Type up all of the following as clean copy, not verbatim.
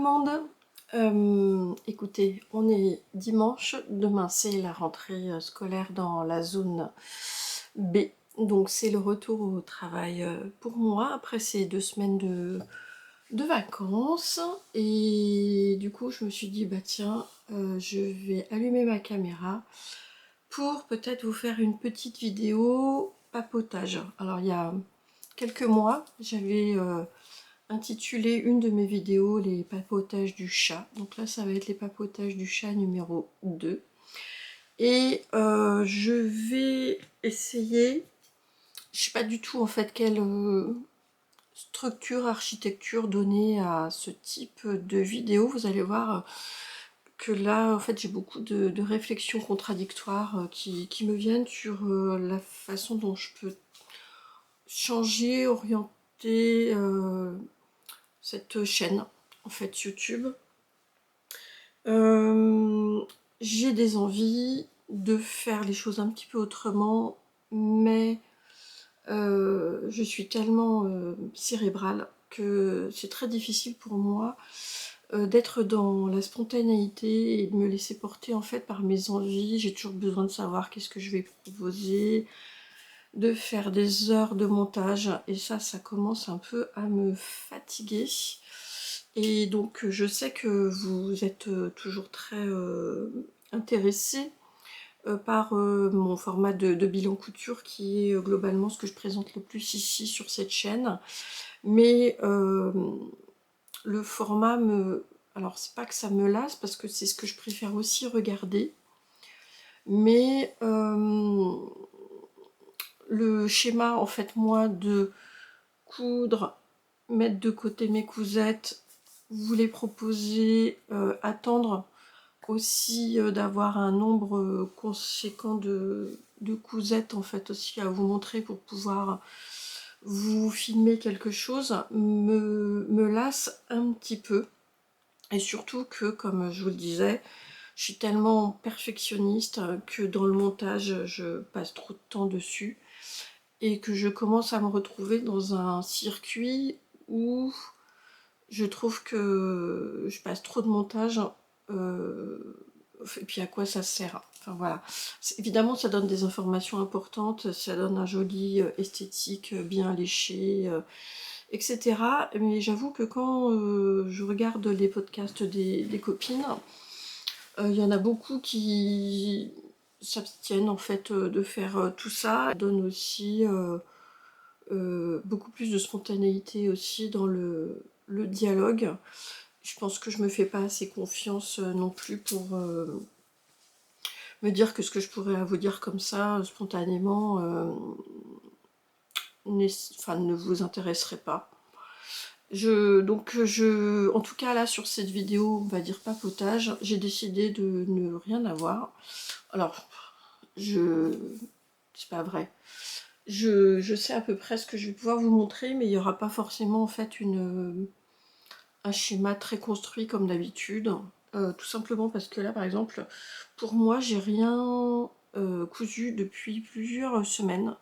le monde. Écoutez, on est dimanche, demain c'est la rentrée scolaire dans la zone B, donc c'est le retour au travail pour moi après ces 2 semaines de vacances. Et du coup je me suis dit bah tiens, je vais allumer ma caméra pour peut-être vous faire une petite vidéo papotage. Alors il y a quelques mois j'avais intitulé une de mes vidéos les papotages du chat. Donc là ça va être les papotages du chat numéro 2. Et je vais essayer, je sais pas du tout en fait quelle structure, architecture donner à ce type de vidéo. Vous allez voir que là en fait j'ai beaucoup de réflexions contradictoires qui me viennent sur la façon dont je peux changer, orienter cette chaîne en fait YouTube. J'ai des envies de faire les choses un petit peu autrement, mais je suis tellement cérébrale que c'est très difficile pour moi d'être dans la spontanéité et de me laisser porter en fait par mes envies. J'ai toujours besoin de savoir qu'est-ce que je vais proposer, de faire des heures de montage, et ça commence un peu à me fatiguer. Et donc je sais que vous êtes toujours très intéressés par mon format de bilan couture, qui est globalement ce que je présente le plus ici sur cette chaîne. Mais le format me... Alors c'est pas que ça me lasse, parce que c'est ce que je préfère aussi regarder. Mais le schéma en fait moi de coudre, mettre de côté mes cousettes, vous les proposer, attendre aussi d'avoir un nombre conséquent de cousettes en fait aussi à vous montrer pour pouvoir vous filmer quelque chose me lasse un petit peu. Et surtout que, comme je vous le disais, je suis tellement perfectionniste que dans le montage je passe trop de temps dessus et que je commence à me retrouver dans un circuit où je trouve que je passe trop de montage, et puis à quoi ça sert? Enfin voilà. Évidemment ça donne des informations importantes, ça donne un joli esthétique bien léché, etc. Mais j'avoue que quand je regarde les podcasts des copines, il y en a beaucoup qui s'abstiennent en fait de faire tout ça. Ça donne aussi beaucoup plus de spontanéité aussi dans le dialogue. Je pense que je me fais pas assez confiance non plus pour me dire que ce que je pourrais vous dire comme ça spontanément ne vous intéresserait pas. En tout cas là sur cette vidéo, on va dire papotage, j'ai décidé de ne rien avoir. Alors, c'est pas vrai. Je sais à peu près ce que je vais pouvoir vous montrer, mais il n'y aura pas forcément en fait un schéma très construit comme d'habitude. Tout simplement parce que là, par exemple, pour moi, j'ai rien cousu depuis plusieurs semaines.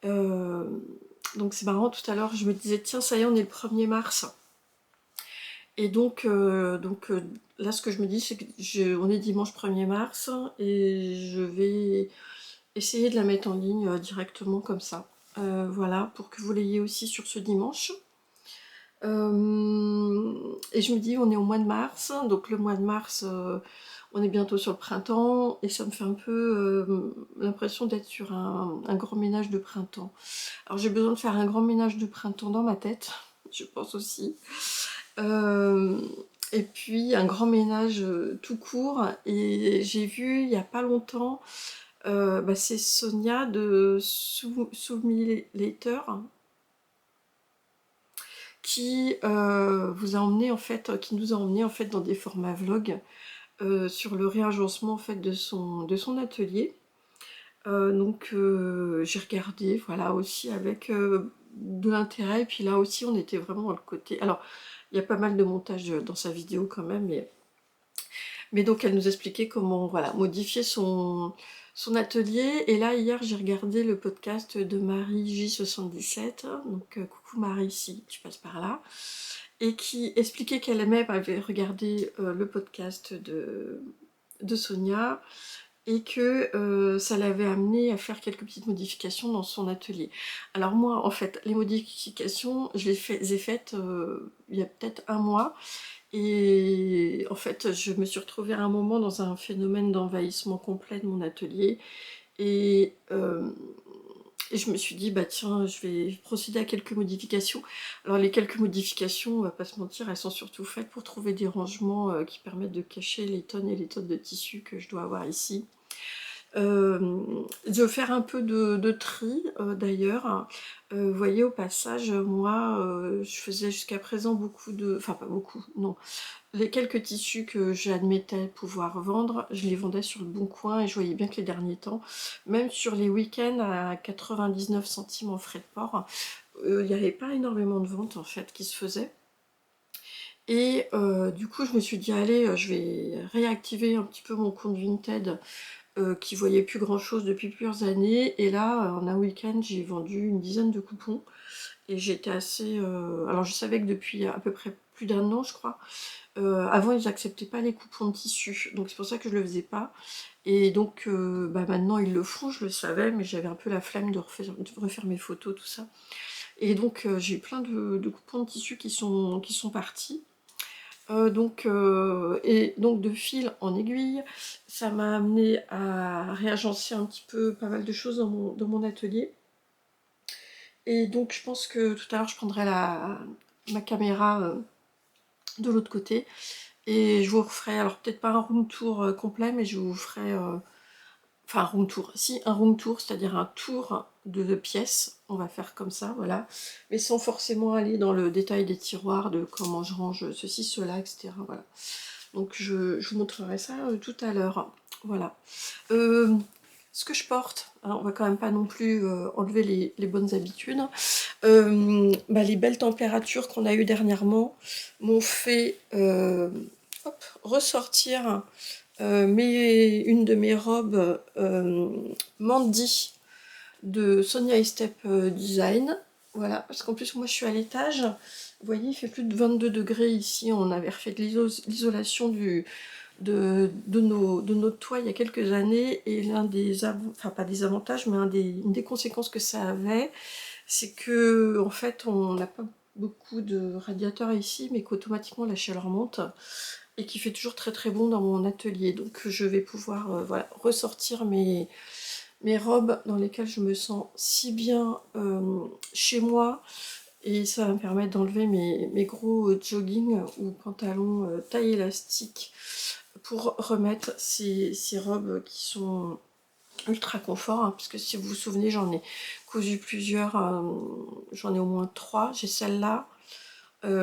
Donc c'est marrant, tout à l'heure, je me disais, tiens, ça y est, on est le 1er mars. Et donc là, ce que je me dis, c'est qu'on est dimanche 1er mars, et je vais essayer de la mettre en ligne directement comme ça. Voilà, pour que vous l'ayez aussi sur ce dimanche. Et je me dis, on est au mois de mars, donc le mois de mars, on est bientôt sur le printemps, et ça me fait un peu l'impression d'être sur un grand ménage de printemps. Alors j'ai besoin de faire un grand ménage de printemps dans ma tête, je pense aussi. Et puis un grand ménage tout court, et j'ai vu il n'y a pas longtemps, c'est Sonia de Soumilator qui vous a emmené en fait, qui nous a emmené en fait dans des formats vlog sur le réagencement en fait de son atelier. J'ai regardé, voilà, aussi avec de l'intérêt, et puis là aussi on était vraiment dans le côté. Alors il y a pas mal de montage dans sa vidéo quand même, mais donc elle nous expliquait comment voilà, modifier son atelier. Et là hier j'ai regardé le podcast de Marie J77, donc coucou Marie si tu passes par là. et qui expliquait qu'elle-même avait regardé le podcast de Sonia et que ça l'avait amené à faire quelques petites modifications dans son atelier. Alors moi, en fait, les modifications, je les ai faites il y a peut-être un mois, et en fait, je me suis retrouvée à un moment dans un phénomène d'envahissement complet de mon atelier, et, euh, et je me suis dit, bah tiens, je vais procéder à quelques modifications. Alors les quelques modifications, on va pas se mentir, elles sont surtout faites pour trouver des rangements qui permettent de cacher les tonnes et les tonnes de tissus que je dois avoir ici. De faire un peu de tri d'ailleurs. Vous voyez, au passage, moi, je faisais jusqu'à présent beaucoup de... Enfin, pas beaucoup, non. Les quelques tissus que j'admettais pouvoir vendre, je les vendais sur le Bon Coin, et je voyais bien que les derniers temps, même sur les week-ends à 99 centimes en frais de port, il n'y avait pas énormément de ventes en fait qui se faisaient. Et du coup, je me suis dit, allez, je vais réactiver un petit peu mon compte Vinted qui voyait plus grand chose depuis plusieurs années. Et là, en un week-end, j'ai vendu une dizaine de coupons. Et j'étais assez... Alors, je savais que depuis à peu près plus d'un an, je crois, avant, ils n'acceptaient pas les coupons de tissu. Donc, c'est pour ça que je le faisais pas. Et donc, bah, maintenant, ils le font, je le savais, mais j'avais un peu la flemme de refaire mes photos, tout ça. Et donc, j'ai eu plein de coupons de tissu qui sont partis. Et donc de fil en aiguille, ça m'a amené à réagencer un petit peu pas mal de choses dans mon atelier. Et donc je pense que tout à l'heure je prendrai ma caméra de l'autre côté et je vous referai, alors peut-être pas un room tour complet, mais je vous ferai enfin un room tour, si un room tour, c'est-à-dire un tour de pièces, on va faire comme ça, voilà, mais sans forcément aller dans le détail des tiroirs, de comment je range ceci, cela, etc. Voilà. Donc je vous montrerai ça tout à l'heure. Voilà. Euh, Ce que je porte, hein, on va quand même pas non plus enlever les bonnes habitudes. Bah, les belles températures qu'on a eues dernièrement m'ont fait ressortir une de mes robes Mandy de Sonia Estep Design. Voilà, parce qu'en plus moi je suis à l'étage. Vous voyez, il fait plus de 22 degrés ici. On avait refait de l'isolation de notre toit il y a quelques années, et l'un des enfin pas des avantages, mais une des conséquences que ça avait, c'est que en fait on n'a pas beaucoup de radiateurs ici, mais qu'automatiquement la chaleur monte et qui fait toujours très très bon dans mon atelier. Donc je vais pouvoir voilà, ressortir mes robes dans lesquelles je me sens si bien chez moi, et ça va me permettre d'enlever mes gros jogging ou pantalons taille élastique pour remettre ces robes qui sont ultra confort, hein, parce que si vous vous souvenez, j'en ai cousu plusieurs, j'en ai au moins trois. J'ai celle-là,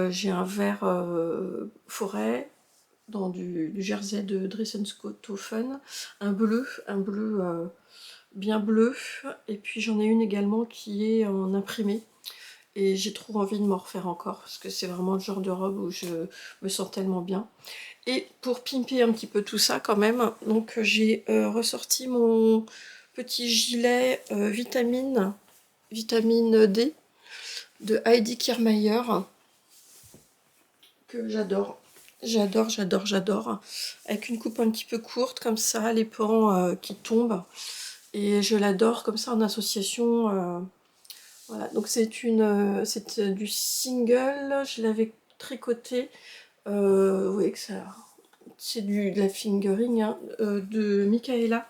j'ai un vert forêt dans du jersey de Dressenskotofen, un bleu bien bleu, et puis j'en ai une également qui est en imprimé. Et j'ai trop envie de m'en refaire encore, parce que c'est vraiment le genre de robe où je me sens tellement bien. Et pour pimper un petit peu tout ça quand même, donc j'ai ressorti mon petit gilet vitamine D de Heidi Kiermaier, que j'adore. J'adore, j'adore, j'adore. Avec une coupe un petit peu courte comme ça, les pans qui tombent. Et je l'adore comme ça en association. Voilà, donc c'est du single, je l'avais tricoté. Vous voyez que ça, c'est de la fingering, hein, de Michaela,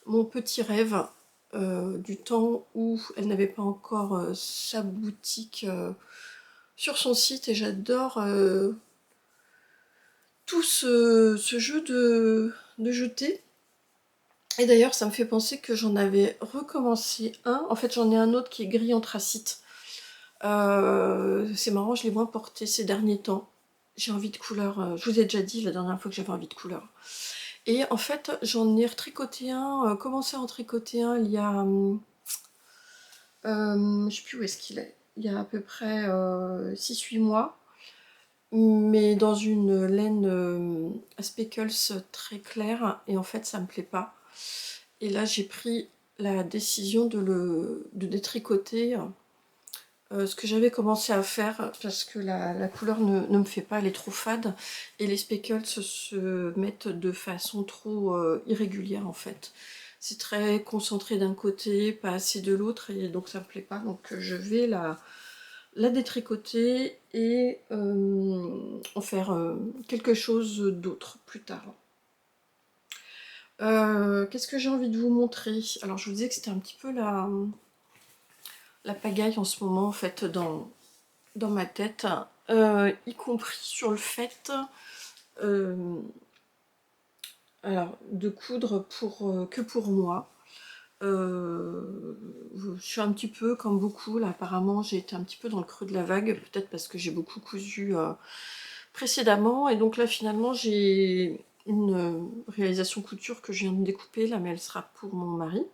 mon petit rêve du temps où elle n'avait pas encore sa boutique sur son site, et j'adore tout ce jeu de jeter. Et d'ailleurs, ça me fait penser que j'en avais recommencé un. En fait, j'en ai un autre qui est gris anthracite. C'est marrant, je l'ai moins porté ces derniers temps. J'ai envie de couleur. Je vous ai déjà dit la dernière fois que j'avais envie de couleur. Et en fait, j'en ai retricoté un, commencé à en tricoter un il y a... je sais plus où est-ce qu'il est. Il y a à peu près 6-8 mois. Mais dans une laine à speckles très claire. Et en fait, ça me plaît pas. Et là, j'ai pris la décision de détricoter ce que j'avais commencé à faire, parce que la couleur ne me fait pas, elle est trop fade, et les speckles se mettent de façon trop irrégulière en fait. C'est très concentré d'un côté, pas assez de l'autre, et donc ça me plaît pas. Donc je vais la détricoter et en faire quelque chose d'autre plus tard. Qu'est-ce que j'ai envie de vous montrer? Alors je vous disais que c'était un petit peu la pagaille en ce moment en fait dans ma tête, y compris sur le fait alors, de coudre que pour moi. Je suis un petit peu comme beaucoup, là apparemment j'ai été un petit peu dans le creux de la vague, peut-être parce que j'ai beaucoup cousu précédemment, et donc là finalement j'ai une réalisation couture que je viens de découper, là mais elle sera pour mon mari.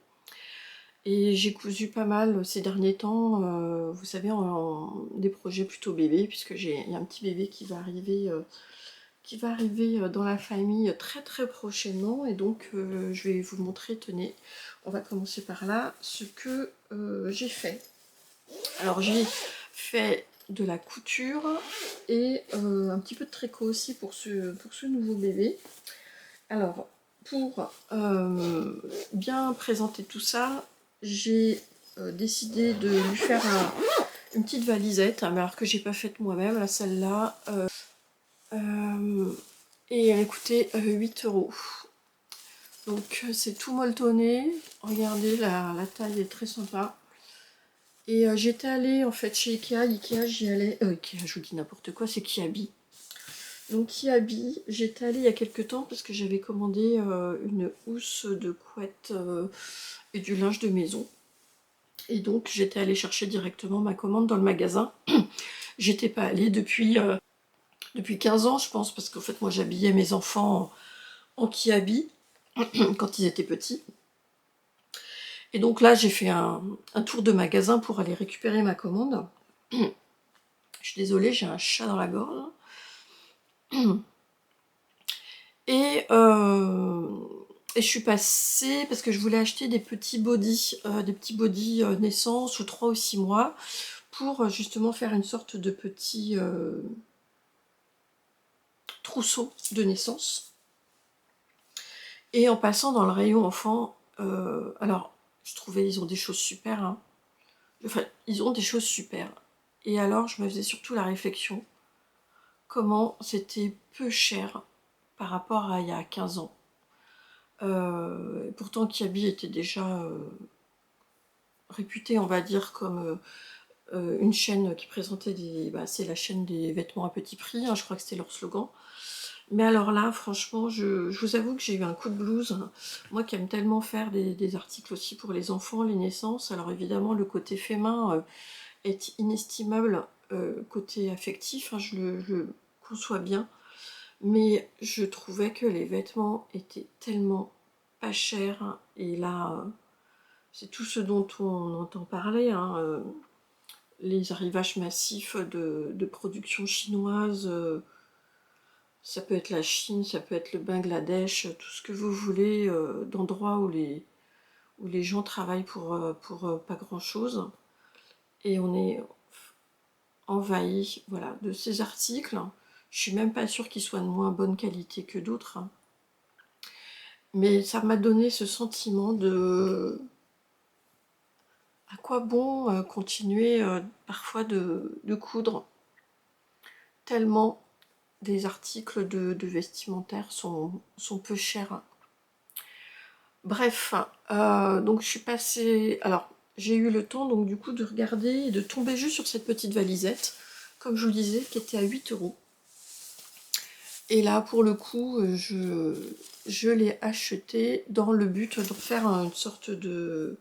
Et j'ai cousu pas mal ces derniers temps, vous savez, des projets plutôt bébés, puisque il y a un petit bébé qui va arriver dans la famille très très prochainement, et donc je vais vous montrer, tenez, on va commencer par là, ce que j'ai fait. Alors j'ai fait de la couture et un petit peu de tricot aussi pour ce nouveau bébé. Alors pour bien présenter tout ça, j'ai décidé de lui faire une petite valisette, mais alors que j'ai pas faite moi-même, là celle-là. Et elle a coûté 8 €. Donc c'est tout molletonné. Regardez, la taille est très sympa. Et j'étais allée en fait chez Ikea. Ikea, j'y allais. Ikea, je vous dis n'importe quoi, c'est Kiabi. Donc Kiabi, j'étais allée il y a quelques temps parce que j'avais commandé une housse de couette et du linge de maison. Et donc j'étais allée chercher directement ma commande dans le magasin. J'étais pas allée depuis 15 ans, je pense, parce qu'en fait moi j'habillais mes enfants en Kiabi quand ils étaient petits. Et donc là, j'ai fait un tour de magasin pour aller récupérer ma commande. Je suis désolée, j'ai un chat dans la gorge. Et, je suis passée, parce que je voulais acheter des petits bodys, naissance, ou 3 ou 6 mois, pour justement faire une sorte de petit trousseau de naissance. Et en passant dans le rayon enfant, alors, je trouvais, ils ont des choses super, hein. Enfin, ils ont des choses super. Et alors, je me faisais surtout la réflexion, comment c'était peu cher par rapport à il y a 15 ans. Pourtant, Kiabi était déjà réputé, on va dire, comme une chaîne qui présentait des... Bah, c'est la chaîne des vêtements à petit prix, hein, je crois que c'était leur slogan. Mais alors là, franchement, je vous avoue que j'ai eu un coup de blues. Moi qui aime tellement faire des articles aussi pour les enfants, les naissances. Alors évidemment, le côté fait main est inestimable, côté affectif, hein, je le conçois bien. Mais je trouvais que les vêtements étaient tellement pas chers, hein. Et là, c'est tout ce dont on entend parler, hein, les arrivages massifs de production chinoise. Ça peut être la Chine, ça peut être le Bangladesh, tout ce que vous voulez, d'endroits où les gens travaillent pour pas grand-chose. Et on est envahi, voilà, de ces articles. Je suis même pas sûre qu'ils soient de moins bonne qualité que d'autres, hein. Mais ça m'a donné ce sentiment de... À quoi bon continuer parfois de coudre, tellement des articles de vestimentaire sont peu chers. Bref, donc je suis passée... Alors, j'ai eu le temps donc du coup de regarder et de tomber juste sur cette petite valisette, comme je vous le disais, qui était à 8 €. Et là, pour le coup, je l'ai acheté dans le but de faire une sorte de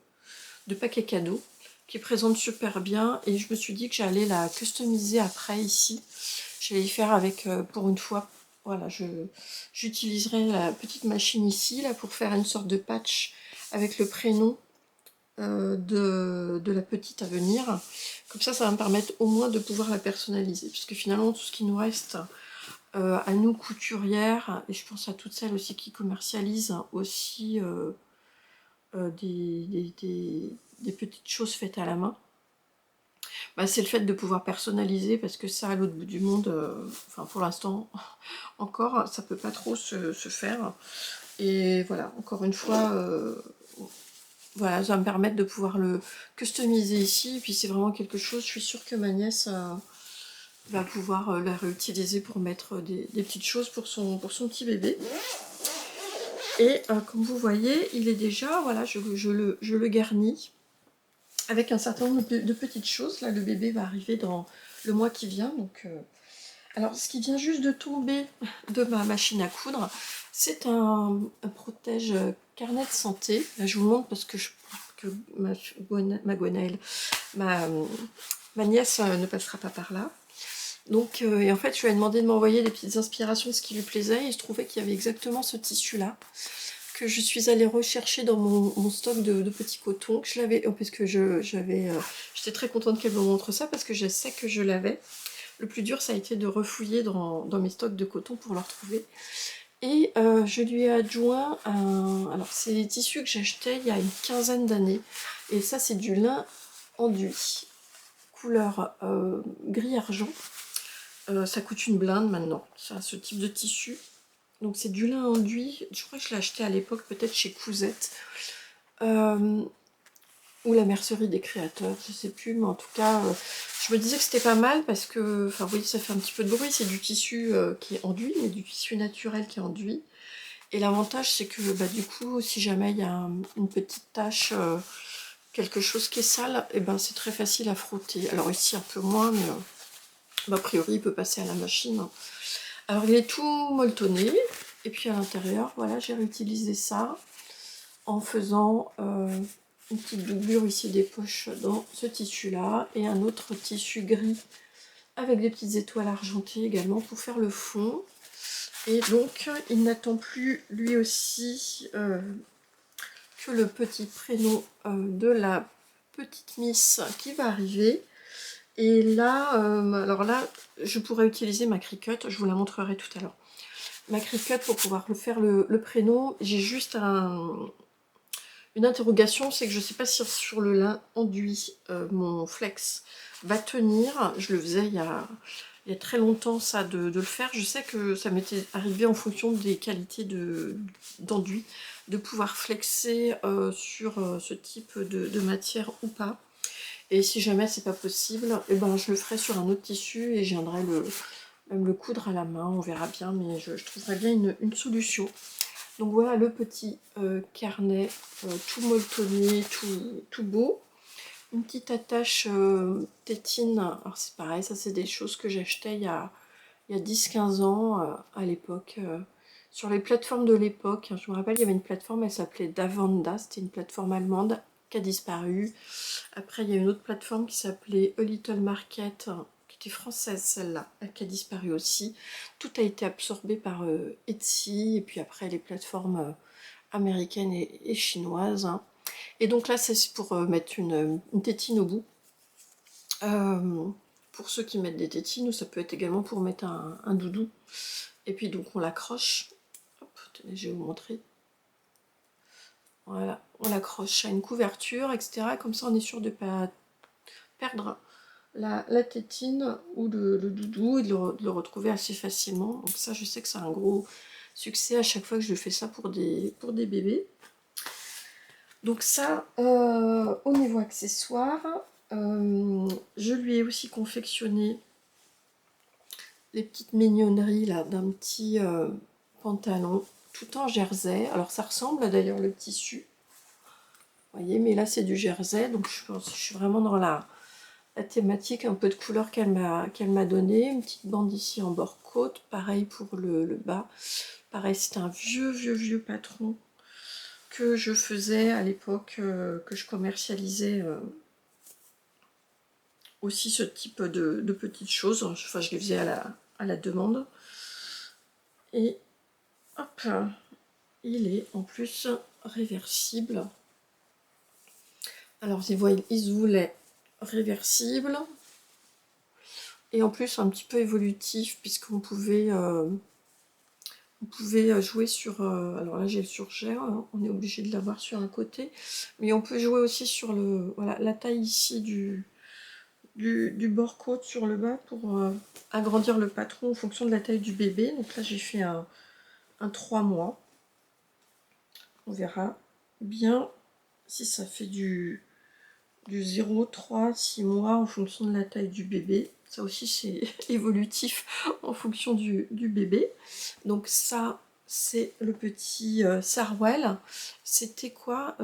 paquet cadeau qui présente super bien. Et je me suis dit que j'allais la customiser après ici. J'allais y faire avec, pour une fois, voilà, j'utiliserai la petite machine ici là pour faire une sorte de patch avec le prénom de la petite à venir. Comme ça va me permettre au moins de pouvoir la personnaliser. Puisque finalement, tout ce qui nous reste à nous couturières, et je pense à toutes celles aussi qui commercialisent aussi des petites choses faites à la main. bah, c'est le fait de pouvoir personnaliser, parce que ça, à l'autre bout du monde, enfin pour l'instant, encore, ça peut pas trop se faire. Et voilà, encore une fois, voilà, ça va me permettre de pouvoir le customiser ici. Et puis c'est vraiment quelque chose, je suis sûre que ma nièce va pouvoir la réutiliser pour mettre des petites choses pour son petit bébé. Et comme vous voyez, il est déjà, voilà, je le garnis avec un certain nombre de petites choses. Là, le bébé va arriver dans le mois qui vient. Donc, alors, ce qui vient juste de tomber de ma machine à coudre, c'est un protège carnet de santé. Là, je vous montre parce que je pense que ma Gwenaëlle, ma nièce ne passera pas par là. Donc, et en fait, je lui ai demandé de m'envoyer des petites inspirations de ce qui lui plaisait, et je trouvais qu'il y avait exactement ce tissu-là que je suis allée rechercher dans mon stock de petits cotons, que je l'avais, parce que j'étais très contente qu'elle me montre ça, parce que je sais que je l'avais. Le plus dur, ça a été de refouiller dans mes stocks de coton pour le retrouver. Et je lui ai adjoint alors c'est des tissus que j'achetais il y a une quinzaine d'années, et ça c'est du lin enduit, couleur gris argent. Ça coûte une blinde maintenant, ça, ce type de tissu. Donc c'est du lin enduit, je crois que je l'ai acheté à l'époque peut-être chez Cousette, ou la mercerie des créateurs, je sais plus, mais en tout cas, je me disais que c'était pas mal parce que, enfin vous voyez, ça fait un petit peu de bruit, c'est du tissu qui est enduit, mais du tissu naturel qui est enduit. Et l'avantage c'est que bah, du coup, si jamais il y a une petite tache, quelque chose qui est sale, et ben c'est très facile à frotter. Alors ici un peu moins, mais bah, a priori il peut passer à la machine. Alors il est tout molletonné, et puis à l'intérieur, voilà, j'ai réutilisé ça en faisant une petite doublure ici des poches dans ce tissu-là, et un autre tissu gris avec des petites étoiles argentées également pour faire le fond. Et donc il n'attend plus lui aussi que le petit prénom de la petite Miss qui va arriver. Et là, alors là, je pourrais utiliser ma Cricut, je vous la montrerai tout à l'heure. Ma Cricut pour pouvoir faire le prénom. J'ai juste une interrogation, c'est que je ne sais pas si sur le lin enduit, mon flex va tenir. Je le faisais il y a très longtemps ça de le faire. Je sais que ça m'était arrivé en fonction des qualités d'enduit, de pouvoir flexer sur ce type de matière ou pas. Et si jamais c'est pas possible, eh ben, je le ferai sur un autre tissu et je viendrai même le coudre à la main, on verra bien, mais je trouverai bien une solution. Donc voilà le petit carnet tout molletonné, tout beau. Une petite attache tétine, alors c'est pareil, ça c'est des choses que j'achetais il y a 10-15 ans à l'époque. Sur les plateformes de l'époque, je me rappelle, il y avait une plateforme, elle s'appelait Davanda, c'était une plateforme allemande qui a disparu. Après, il y a une autre plateforme qui s'appelait A Little Market, qui était française celle-là, qui a disparu aussi. Tout a été absorbé par Etsy, et puis après les plateformes américaines et chinoises. Hein. Et donc là, c'est pour mettre une tétine au bout. Pour ceux qui mettent des tétines, ou ça peut être également pour mettre un doudou. Et puis donc on l'accroche. Hop, tenez, je vais vous montrer. Voilà, on l'accroche à une couverture, etc. Comme ça, on est sûr de ne pas perdre la tétine ou le doudou, et de le retrouver assez facilement. Donc ça, je sais que c'est un gros succès à chaque fois que je fais ça pour des bébés. Donc ça, au niveau accessoires, je lui ai aussi confectionné les petites mignonneries là d'un petit pantalon tout en jersey. Alors ça ressemble d'ailleurs le tissu, vous voyez, mais là c'est du jersey, donc je suis vraiment dans la thématique, un peu de couleur qu'elle m'a donné. Une petite bande ici en bord côte, pareil pour le bas. Pareil, c'est un vieux patron que je faisais à l'époque, que je commercialisais aussi ce type de petites choses. Enfin, je les faisais à la demande. Et hop, il est en plus réversible. Alors, ils se voulaient réversible. Et en plus, un petit peu évolutif, puisqu'on pouvait... Vous pouvez jouer sur... alors là, j'ai le surgère, hein, on est obligé de l'avoir sur un côté. Mais on peut jouer aussi sur voilà, la taille ici du bord côte sur le bas pour agrandir le patron en fonction de la taille du bébé. Donc là j'ai fait un 3 mois. On verra bien si ça fait du 0, 3, 6 mois en fonction de la taille du bébé. Ça aussi c'est évolutif en fonction du bébé. Donc ça c'est le petit Sarwell. C'était quoi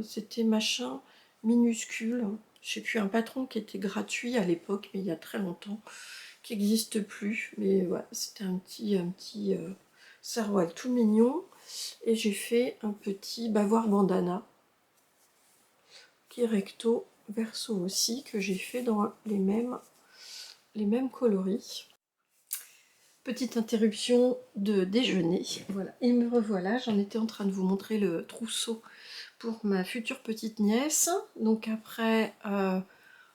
c'était machin minuscule. Je sais plus, un patron qui était gratuit à l'époque, mais il y a très longtemps, qui n'existe plus. Mais voilà, c'était un petit Sarwell tout mignon. Et j'ai fait un petit bavoir bandana qui est recto verso aussi, que j'ai fait dans les mêmes coloris. Petite interruption de déjeuner. Voilà, et me revoilà. J'en étais en train de vous montrer le trousseau pour ma future petite nièce. Donc après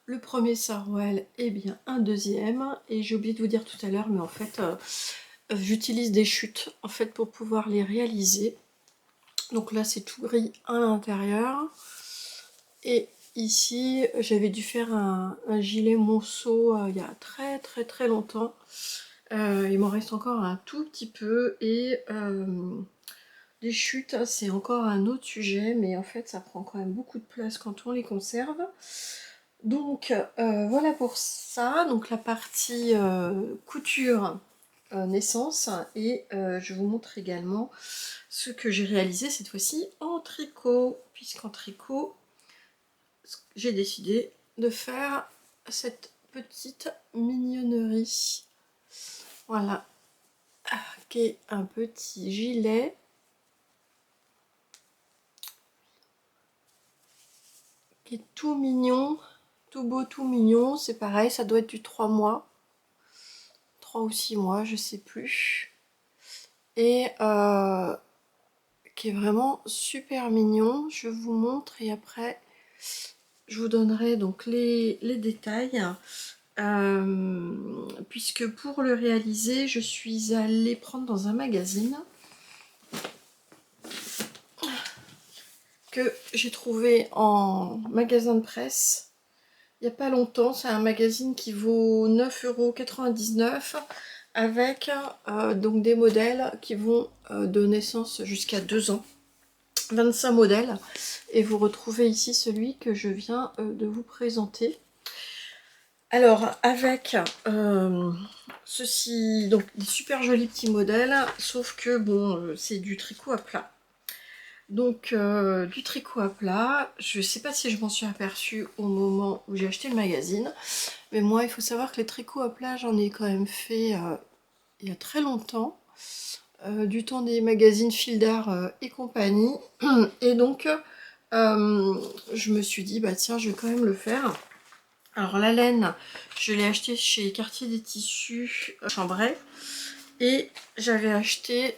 le premier Sarwell, et bien un deuxième. Et j'ai oublié de vous dire tout à l'heure, mais en fait j'utilise des chutes en fait pour pouvoir les réaliser. Donc là c'est tout gris à l'intérieur. Et ici j'avais dû faire un gilet monceau il y a très longtemps. Il m'en reste encore un tout petit peu. Et les chutes, c'est encore un autre sujet, mais en fait ça prend quand même beaucoup de place quand on les conserve. Donc voilà pour ça, donc la partie couture naissance, et je vous montre également ce que j'ai réalisé cette fois-ci en tricot, puisqu'en tricot j'ai décidé de faire cette petite mignonnerie. Voilà, qui est un petit gilet qui est tout mignon, tout beau, tout mignon. C'est pareil, ça doit être du 3 mois. 3 ou 6 mois, je sais plus. Et qui est vraiment super mignon. Je vous montre et après je vous donnerai donc les détails. Puisque pour le réaliser, je suis allée prendre dans un magazine que j'ai trouvé en magasin de presse il n'y a pas longtemps. C'est un magazine qui vaut 9,99 € avec donc des modèles qui vont de naissance jusqu'à 2 ans. 25 modèles. Et vous retrouvez ici celui que je viens de vous présenter. Alors avec ceci, donc des super jolis petits modèles, sauf que bon, c'est du tricot à plat. Donc du tricot à plat, je sais pas si je m'en suis aperçue au moment où j'ai acheté le magazine, mais moi il faut savoir que les tricots à plat j'en ai quand même fait il y a très longtemps, du temps des magazines Fil d'Art et compagnie, et donc je me suis dit bah tiens je vais quand même le faire. Alors la laine, je l'ai acheté chez Quartier des Tissus Chambray, et j'avais acheté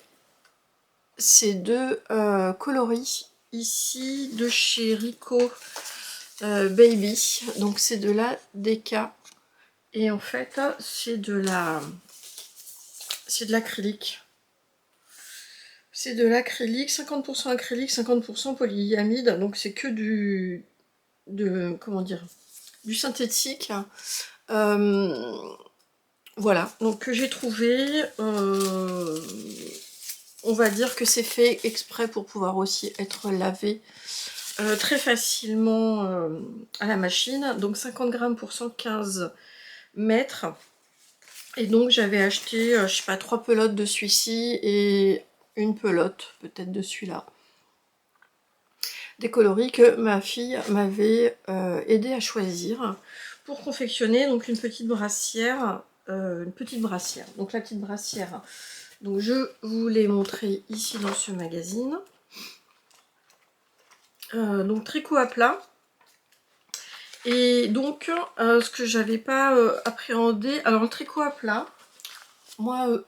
ces deux coloris ici de chez Rico Baby. Donc c'est de la DK, et en fait c'est de l'acrylique. C'est de l'acrylique, 50% acrylique, 50% polyamide, donc c'est que comment dire, du synthétique. Voilà, donc que j'ai trouvé, on va dire que c'est fait exprès pour pouvoir aussi être lavé très facilement à la machine. Donc 50 grammes pour 115 mètres. Et donc j'avais acheté, je sais pas, 3 pelotes de celui-ci et une pelote peut-être de celui-là. Des coloris que ma fille m'avait aidé à choisir pour confectionner donc une petite brassière. Donc la petite brassière, donc je vous l'ai montré ici dans ce magazine. Donc tricot à plat. Et donc ce que j'avais pas appréhendé, alors le tricot à plat, moi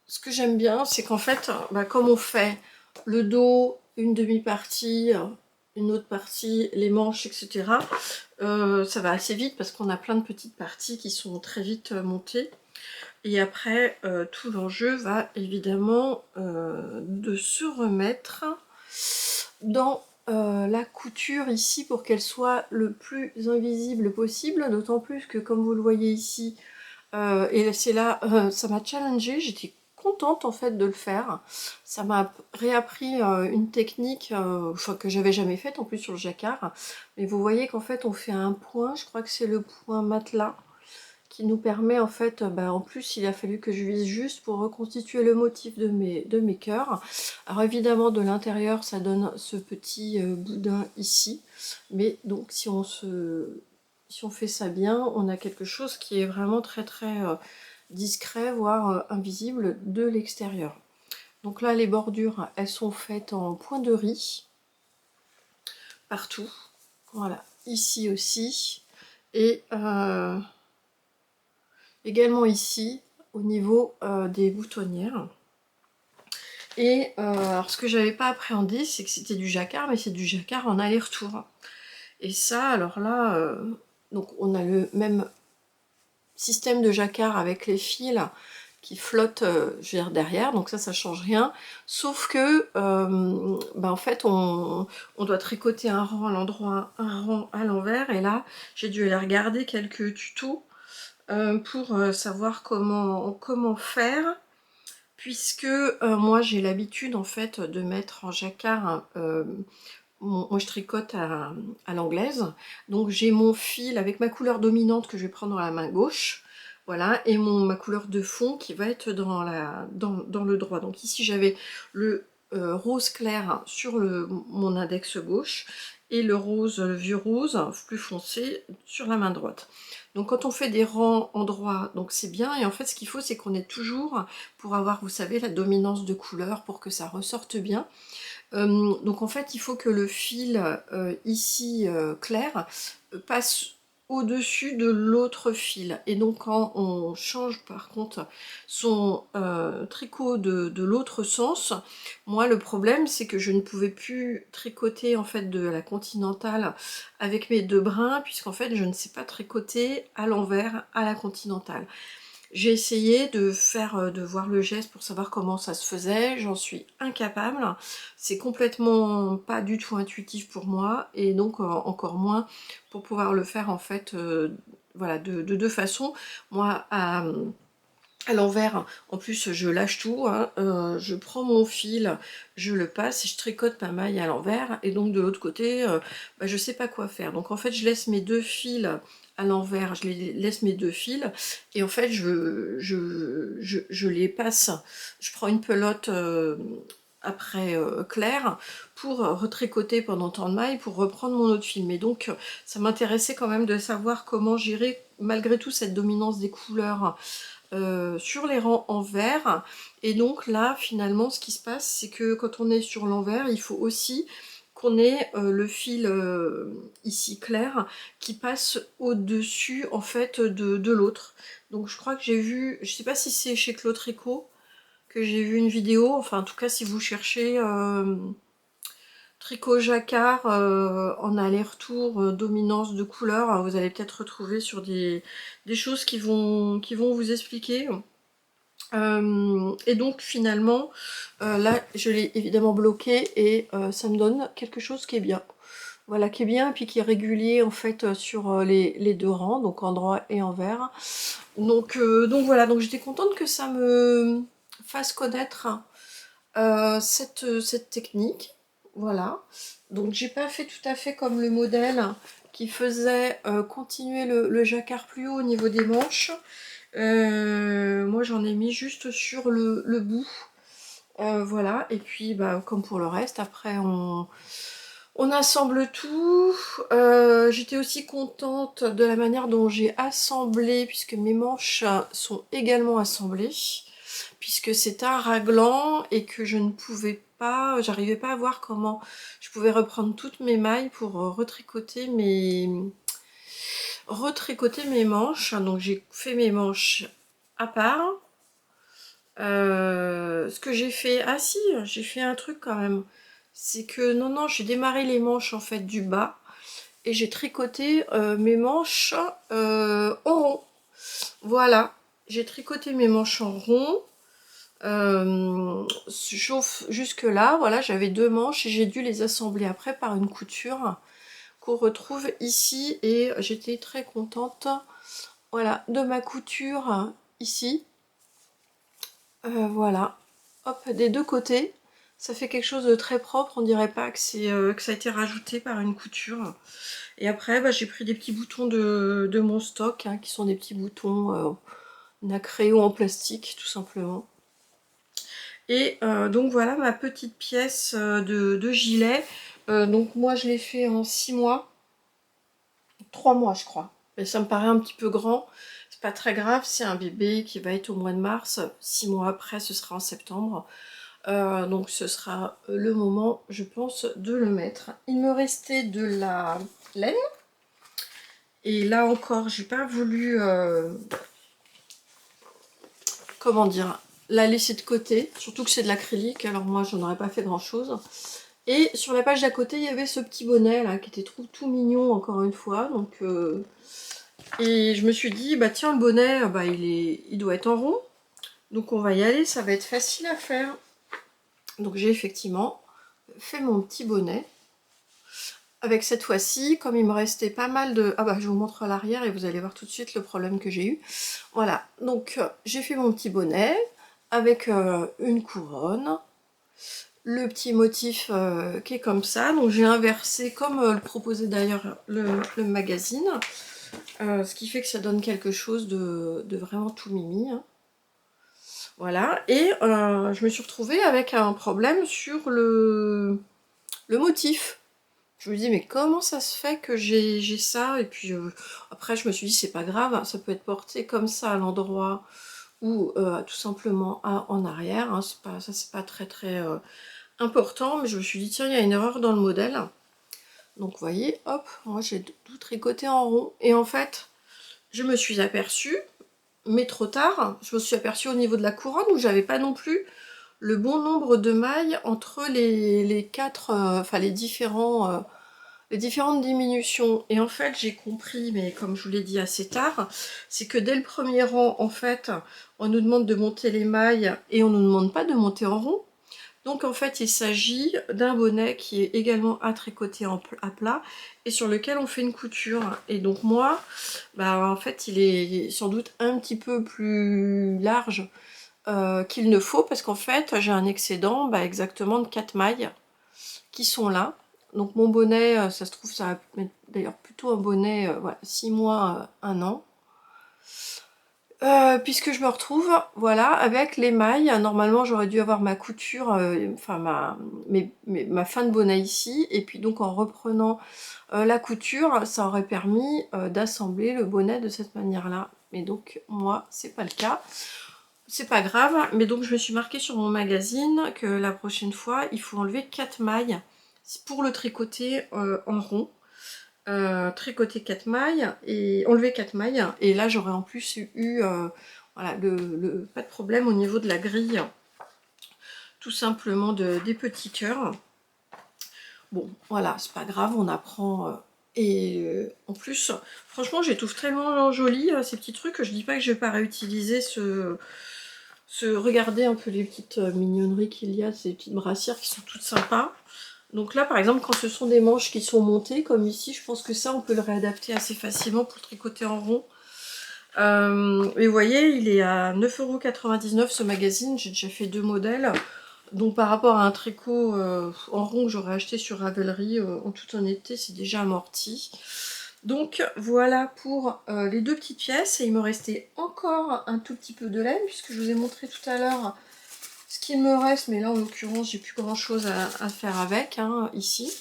ce que j'aime bien c'est qu'en fait bah, comme on fait le dos, une demi-partie, une autre partie, les manches, etc. Ça va assez vite parce qu'on a plein de petites parties qui sont très vite montées. Et après, tout l'enjeu va évidemment de se remettre dans la couture ici pour qu'elle soit le plus invisible possible, d'autant plus que comme vous le voyez ici, et c'est là, ça m'a challengée, j'étais contente en fait de le faire. Ça m'a réappris une technique que j'avais jamais faite en plus sur le jacquard. Mais vous voyez qu'en fait on fait un point, je crois que c'est le point matelas, qui nous permet en fait, en plus il a fallu que je vise juste pour reconstituer le motif de mes cœurs. Alors évidemment de l'intérieur ça donne ce petit boudin ici, mais donc si on fait ça bien, on a quelque chose qui est vraiment très très discret, voire invisible de l'extérieur. Donc là les bordures elles sont faites en point de riz, partout, voilà, ici aussi, et également ici, au niveau des boutonnières. Et alors ce que j'avais pas appréhendé, c'est que c'était du jacquard, mais c'est du jacquard en aller-retour. Et ça, alors là, donc on a le même système de jacquard avec les fils qui flottent je veux dire, derrière, donc ça change rien. Sauf que, en fait, on doit tricoter un rang à l'endroit, un rang à l'envers, et là, j'ai dû aller regarder quelques tutos pour savoir comment faire, puisque moi j'ai l'habitude en fait de mettre en jacquard, moi je tricote à l'anglaise, donc j'ai mon fil avec ma couleur dominante que je vais prendre dans la main gauche, voilà, et ma couleur de fond qui va être dans le droit. Donc ici j'avais le rose clair sur mon index gauche, et le vieux rose plus foncé sur la main droite. Donc quand on fait des rangs en droit, donc c'est bien, et en fait ce qu'il faut c'est qu'on ait toujours, pour avoir, vous savez, la dominance de couleur, pour que ça ressorte bien. Donc en fait il faut que le fil ici clair passe au-dessus de l'autre fil, et donc quand on change par contre son tricot de l'autre sens, moi le problème c'est que je ne pouvais plus tricoter en fait de la continentale avec mes deux brins, puisqu'en fait je ne sais pas tricoter à l'envers à la continentale. J'ai essayé de voir le geste pour savoir comment ça se faisait, j'en suis incapable, c'est complètement pas du tout intuitif pour moi, et donc encore moins pour pouvoir le faire en fait, voilà, de deux façons. Moi à l'envers, en plus je lâche tout, hein, je prends mon fil, je le passe et je tricote ma maille à l'envers, et donc de l'autre côté, je sais pas quoi faire. Donc en fait je laisse mes deux fils à l'envers, je les laisse mes deux fils, et en fait je les passe, je prends une pelote après clair pour retricoter pendant tant de mailles pour reprendre mon autre fil. Mais donc ça m'intéressait quand même de savoir comment gérer malgré tout cette dominance des couleurs sur les rangs en vert. Et donc là finalement ce qui se passe c'est que quand on est sur l'envers, il faut aussi qu'on ait le fil ici clair qui passe au dessus en fait de l'autre. Donc je crois que j'ai vu, je sais pas si c'est chez Claude Tricot que j'ai vu une vidéo, enfin en tout cas si vous cherchez tricot jacquard en aller-retour, dominance de couleur, vous allez peut-être retrouver sur des choses qui vont vous expliquer. Et donc finalement, là je l'ai évidemment bloqué, et ça me donne quelque chose qui est bien. Voilà, qui est bien, et puis qui est régulier en fait sur les deux rangs, donc en droit et en vert. Donc voilà, donc j'étais contente que ça me fasse connaître cette technique. Voilà, donc j'ai pas fait tout à fait comme le modèle qui faisait continuer le jacquard plus haut au niveau des manches. Moi j'en ai mis juste sur le bout, voilà, et puis comme pour le reste, après on assemble tout. J'étais aussi contente de la manière dont j'ai assemblé, puisque mes manches sont également assemblées, puisque c'est un raglan et que je ne pouvais pas, j'arrivais pas à voir comment je pouvais reprendre toutes mes mailles pour retricoter mes manches. Donc j'ai fait mes manches à part. Ce que j'ai fait, ah si, j'ai fait un truc quand même, c'est que non, j'ai démarré les manches en fait du bas, et j'ai tricoté mes manches en rond. Voilà, j'ai tricoté mes manches en rond. Sauf jusque là, voilà, j'avais 2 manches et j'ai dû les assembler après par une couture qu'on retrouve ici et j'étais très contente, voilà, de ma couture ici. Voilà, hop, des 2 côtés, ça fait quelque chose de très propre, on dirait pas que c'est que ça a été rajouté par une couture. Et après, bah, j'ai pris des petits boutons de mon stock, hein, qui sont des petits boutons nacrés ou en plastique, tout simplement. Et donc voilà ma petite pièce de gilet. Donc moi je l'ai fait en 6 mois, 3 mois je crois. Mais ça me paraît un petit peu grand. C'est pas très grave, c'est un bébé qui va être au mois de mars. 6 mois après, ce sera en septembre. Donc ce sera le moment, je pense, de le mettre. Il me restait de la laine. Et là encore, j'ai pas voulu, comment dire, la laisser de côté. Surtout que c'est de l'acrylique, alors moi j'en aurais pas fait grand chose. Et sur la page d'à côté, il y avait ce petit bonnet là qui était tout mignon encore une fois. Donc, et je me suis dit, bah tiens, le bonnet, bah, il doit être en rond. Donc on va y aller, ça va être facile à faire. Donc j'ai effectivement fait mon petit bonnet. Avec cette fois-ci, comme il me restait pas mal de... Ah bah je vous montre à l'arrière et vous allez voir tout de suite le problème que j'ai eu. Voilà, donc j'ai fait mon petit bonnet avec une couronne. Le petit motif qui est comme ça, donc j'ai inversé comme le proposait d'ailleurs le magazine, ce qui fait que ça donne quelque chose de vraiment tout mimi, hein. Voilà, et je me suis retrouvée avec un problème sur le motif. Je me dis mais comment ça se fait que j'ai ça, et puis après je me suis dit c'est pas grave, ça peut être porté comme ça à l'endroit ou tout simplement en arrière, hein. Ça c'est pas très important, mais je me suis dit tiens, il y a une erreur dans le modèle. Donc vous voyez, hop, moi j'ai tout tricoté en rond. Et en fait, je me suis aperçue, mais trop tard, je me suis aperçue au niveau de la couronne où j'avais pas non plus le bon nombre de mailles entre les quatre, enfin les différentes diminutions. Et en fait, j'ai compris, mais comme je vous l'ai dit assez tard, c'est que dès le premier rang, en fait, on nous demande de monter les mailles et on ne nous demande pas de monter en rond. Donc en fait il s'agit d'un bonnet qui est également à tricoter à plat et sur lequel on fait une couture. Et donc moi, bah en fait il est sans doute un petit peu plus large qu'il ne faut, parce qu'en fait j'ai un excédent exactement de 4 mailles qui sont là. Donc mon bonnet, ça se trouve, ça va être d'ailleurs plutôt un bonnet, voilà, 6 mois, 1 an. Puisque je me retrouve, voilà, avec les mailles. Normalement, j'aurais dû avoir ma couture, enfin ma fin de bonnet ici, et puis donc en reprenant la couture, ça aurait permis d'assembler le bonnet de cette manière-là. Mais donc moi, c'est pas le cas. C'est pas grave, mais donc je me suis marqué sur mon magazine que la prochaine fois, il faut enlever 4 mailles pour le tricoter en rond. Tricoter 4 mailles et enlever 4 mailles, et là j'aurais en plus eu voilà, pas de problème au niveau de la grille, tout simplement des petits cœurs. Bon voilà, c'est pas grave, on apprend, et en plus franchement je les trouve tellement jolis ces petits trucs, que je dis pas que je vais pas réutiliser regarder un peu les petites mignonneries qu'il y a, ces petites brassières qui sont toutes sympas. Donc là, par exemple, quand ce sont des manches qui sont montées, comme ici, je pense que ça, on peut le réadapter assez facilement pour tricoter en rond. Et vous voyez, il est à 9,99 € ce magazine. J'ai déjà fait 2 modèles. Donc par rapport à un tricot en rond que j'aurais acheté sur Ravelry, en toute honnêteté, c'est déjà amorti. Donc voilà pour les 2 petites pièces. Et il me restait encore un tout petit peu de laine, puisque je vous ai montré tout à l'heure ce qu'il me reste, mais là en l'occurrence j'ai plus grand chose à faire avec, hein, ici.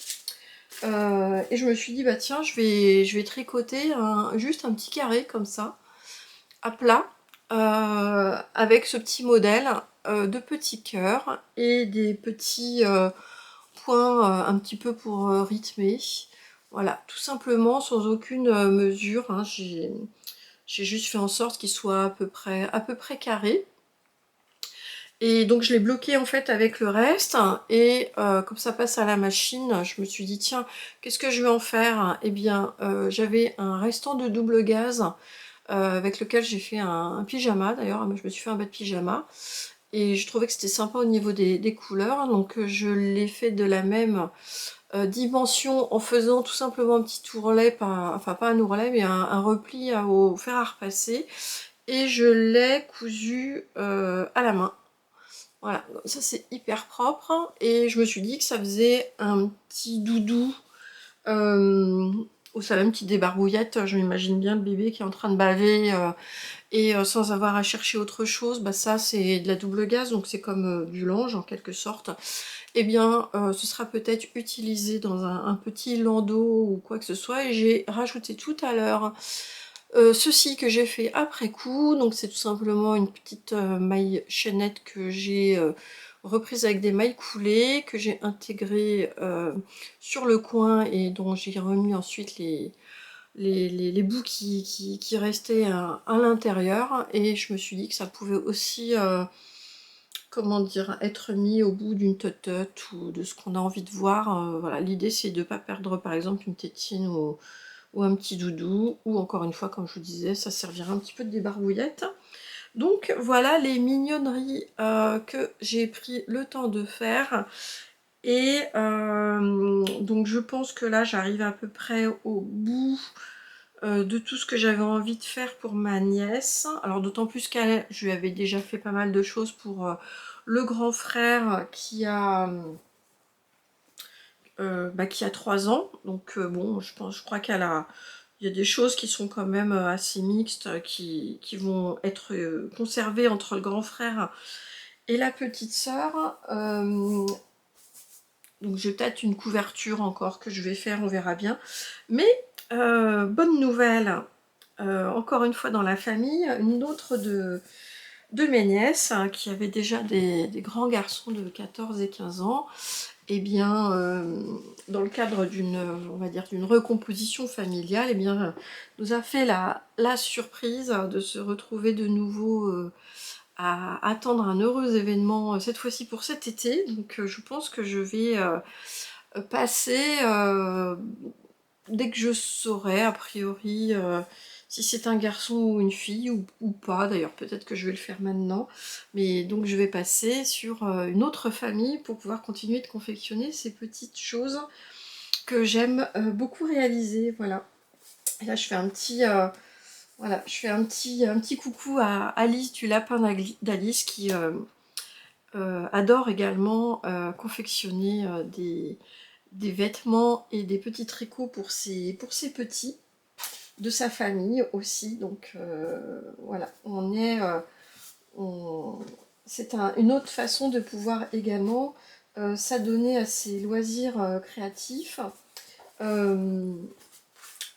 Et je me suis dit bah tiens, je vais tricoter juste un petit carré comme ça, à plat, avec ce petit modèle de petits cœurs et des petits points un petit peu pour rythmer. Voilà, tout simplement sans aucune mesure, hein. J'ai juste fait en sorte qu'il soit à peu près carré. Et donc je l'ai bloqué en fait avec le reste, et comme ça passe à la machine, je me suis dit tiens, qu'est-ce que je vais en faire? Eh bien j'avais un restant de double gaze avec lequel j'ai fait un pyjama, d'ailleurs je me suis fait un bas de pyjama, et je trouvais que c'était sympa au niveau des couleurs, donc je l'ai fait de la même dimension en faisant tout simplement un petit ourlet, enfin pas un ourlet mais un repli au fer à repasser, et je l'ai cousu à la main. Voilà, ça c'est hyper propre, et je me suis dit que ça faisait un petit doudou au salon, une petite débarbouillette. Je m'imagine bien le bébé qui est en train de baver et sans avoir à chercher autre chose. Bah ça c'est de la double gaze, donc c'est comme du linge en quelque sorte. Eh bien ce sera peut-être utilisé dans un petit landau ou quoi que ce soit, et j'ai rajouté tout à l'heure ceci que j'ai fait après coup. Donc c'est tout simplement une petite maille chaînette que j'ai reprise avec des mailles coulées, que j'ai intégrée sur le coin et dont j'ai remis ensuite les bouts qui restaient à l'intérieur. Et je me suis dit que ça pouvait aussi comment dire, être mis au bout d'une totote ou de ce qu'on a envie de voir. Voilà, l'idée c'est de ne pas perdre par exemple une tétine ou un petit doudou, ou encore une fois, comme je vous disais, ça servira un petit peu de débarbouillette. Donc voilà les mignonneries que j'ai pris le temps de faire. Et donc je pense que là j'arrive à peu près au bout de tout ce que j'avais envie de faire pour ma nièce. Alors d'autant plus qu'elle, je lui avais déjà fait pas mal de choses pour le grand frère qui a 3 ans. Donc bon, je crois il y a des choses qui sont quand même assez mixtes, qui vont être conservées entre le grand frère et la petite sœur. Donc je tâte une couverture encore que je vais faire, on verra bien. Mais bonne nouvelle, encore une fois dans la famille, une autre de mes nièces, qui avait déjà des grands garçons de 14 et 15 ans, et bien dans le cadre d'une, on va dire, d'une recomposition familiale, et bien nous a fait la surprise de se retrouver de nouveau à attendre un heureux événement, cette fois-ci pour cet été. Donc je pense que je vais passer dès que je saurai a priori si c'est un garçon ou une fille, ou pas. D'ailleurs peut-être que je vais le faire maintenant, mais donc je vais passer sur une autre famille pour pouvoir continuer de confectionner ces petites choses que j'aime beaucoup réaliser. Voilà, et là je fais un petit voilà, je fais un petit coucou à Alice du lapin d'Alice, qui adore également confectionner des vêtements et des petits tricots pour ses petits, de sa famille aussi. Donc voilà, c'est une autre façon de pouvoir également s'adonner à ses loisirs créatifs.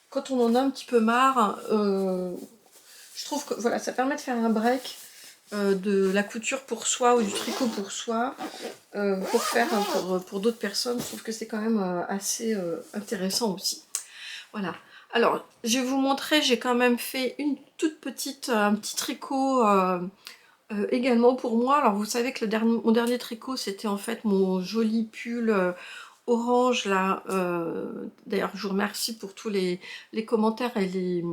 Quand on en a un petit peu marre, je trouve que voilà, ça permet de faire un break de la couture pour soi ou du tricot pour soi, pour faire pour d'autres personnes. Je trouve que c'est quand même assez intéressant aussi. Voilà. Alors, je vais vous montrer, j'ai quand même fait une toute petite, un petit tricot également pour moi. Alors, vous savez que mon dernier tricot, c'était en fait mon joli pull orange là. D'ailleurs, je vous remercie pour tous les commentaires et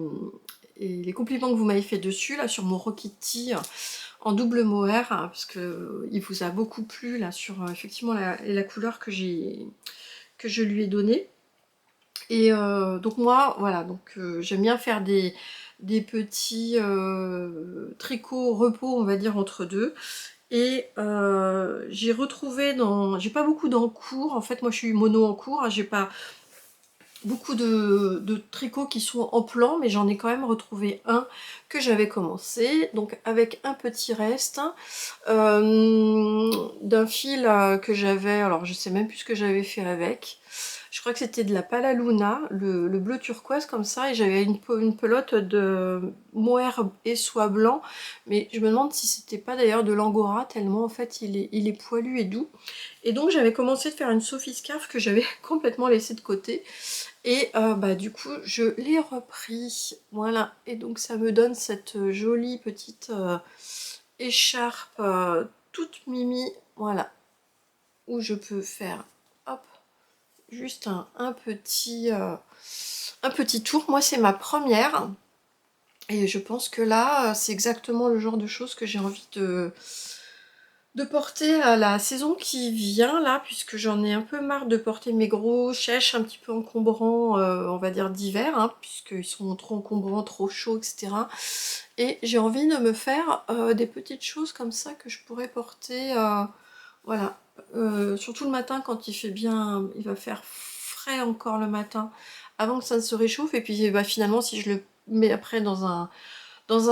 les compliments que vous m'avez fait dessus, là, sur mon Rokiti en double mohair, hein, parce que il vous a beaucoup plu là sur effectivement la couleur que je lui ai donnée. Et donc moi, voilà, donc j'aime bien faire des petits tricots repos, on va dire, entre deux. Et j'ai retrouvé j'ai pas beaucoup d'encours, en fait moi je suis mono en cours, hein, j'ai pas beaucoup de tricots qui sont en plan, mais j'en ai quand même retrouvé un que j'avais commencé, donc avec un petit reste d'un fil que j'avais, alors je sais même plus ce que j'avais fait avec. Je crois que c'était de la Palaluna, le bleu turquoise comme ça, et j'avais une pelote de mohair et soie blanc, mais je me demande si c'était pas d'ailleurs de l'angora, tellement en fait il est poilu et doux. Et donc j'avais commencé de faire une Sophie Scarf que j'avais complètement laissé de côté, et bah du coup je l'ai repris, voilà, et donc ça me donne cette jolie petite écharpe toute mimi, voilà, où je peux faire, hop, juste un petit tour. Moi c'est ma première, et je pense que là c'est exactement le genre de choses que j'ai envie de porter à la saison qui vient là, puisque j'en ai un peu marre de porter mes gros chèches un petit peu encombrants, on va dire d'hiver, hein, puisqu'ils sont trop encombrants, trop chauds, etc. Et j'ai envie de me faire des petites choses comme ça que je pourrais porter, voilà, surtout le matin quand il fait bien, il va faire frais encore le matin, avant que ça ne se réchauffe, et puis bah, finalement si je le mets après dans un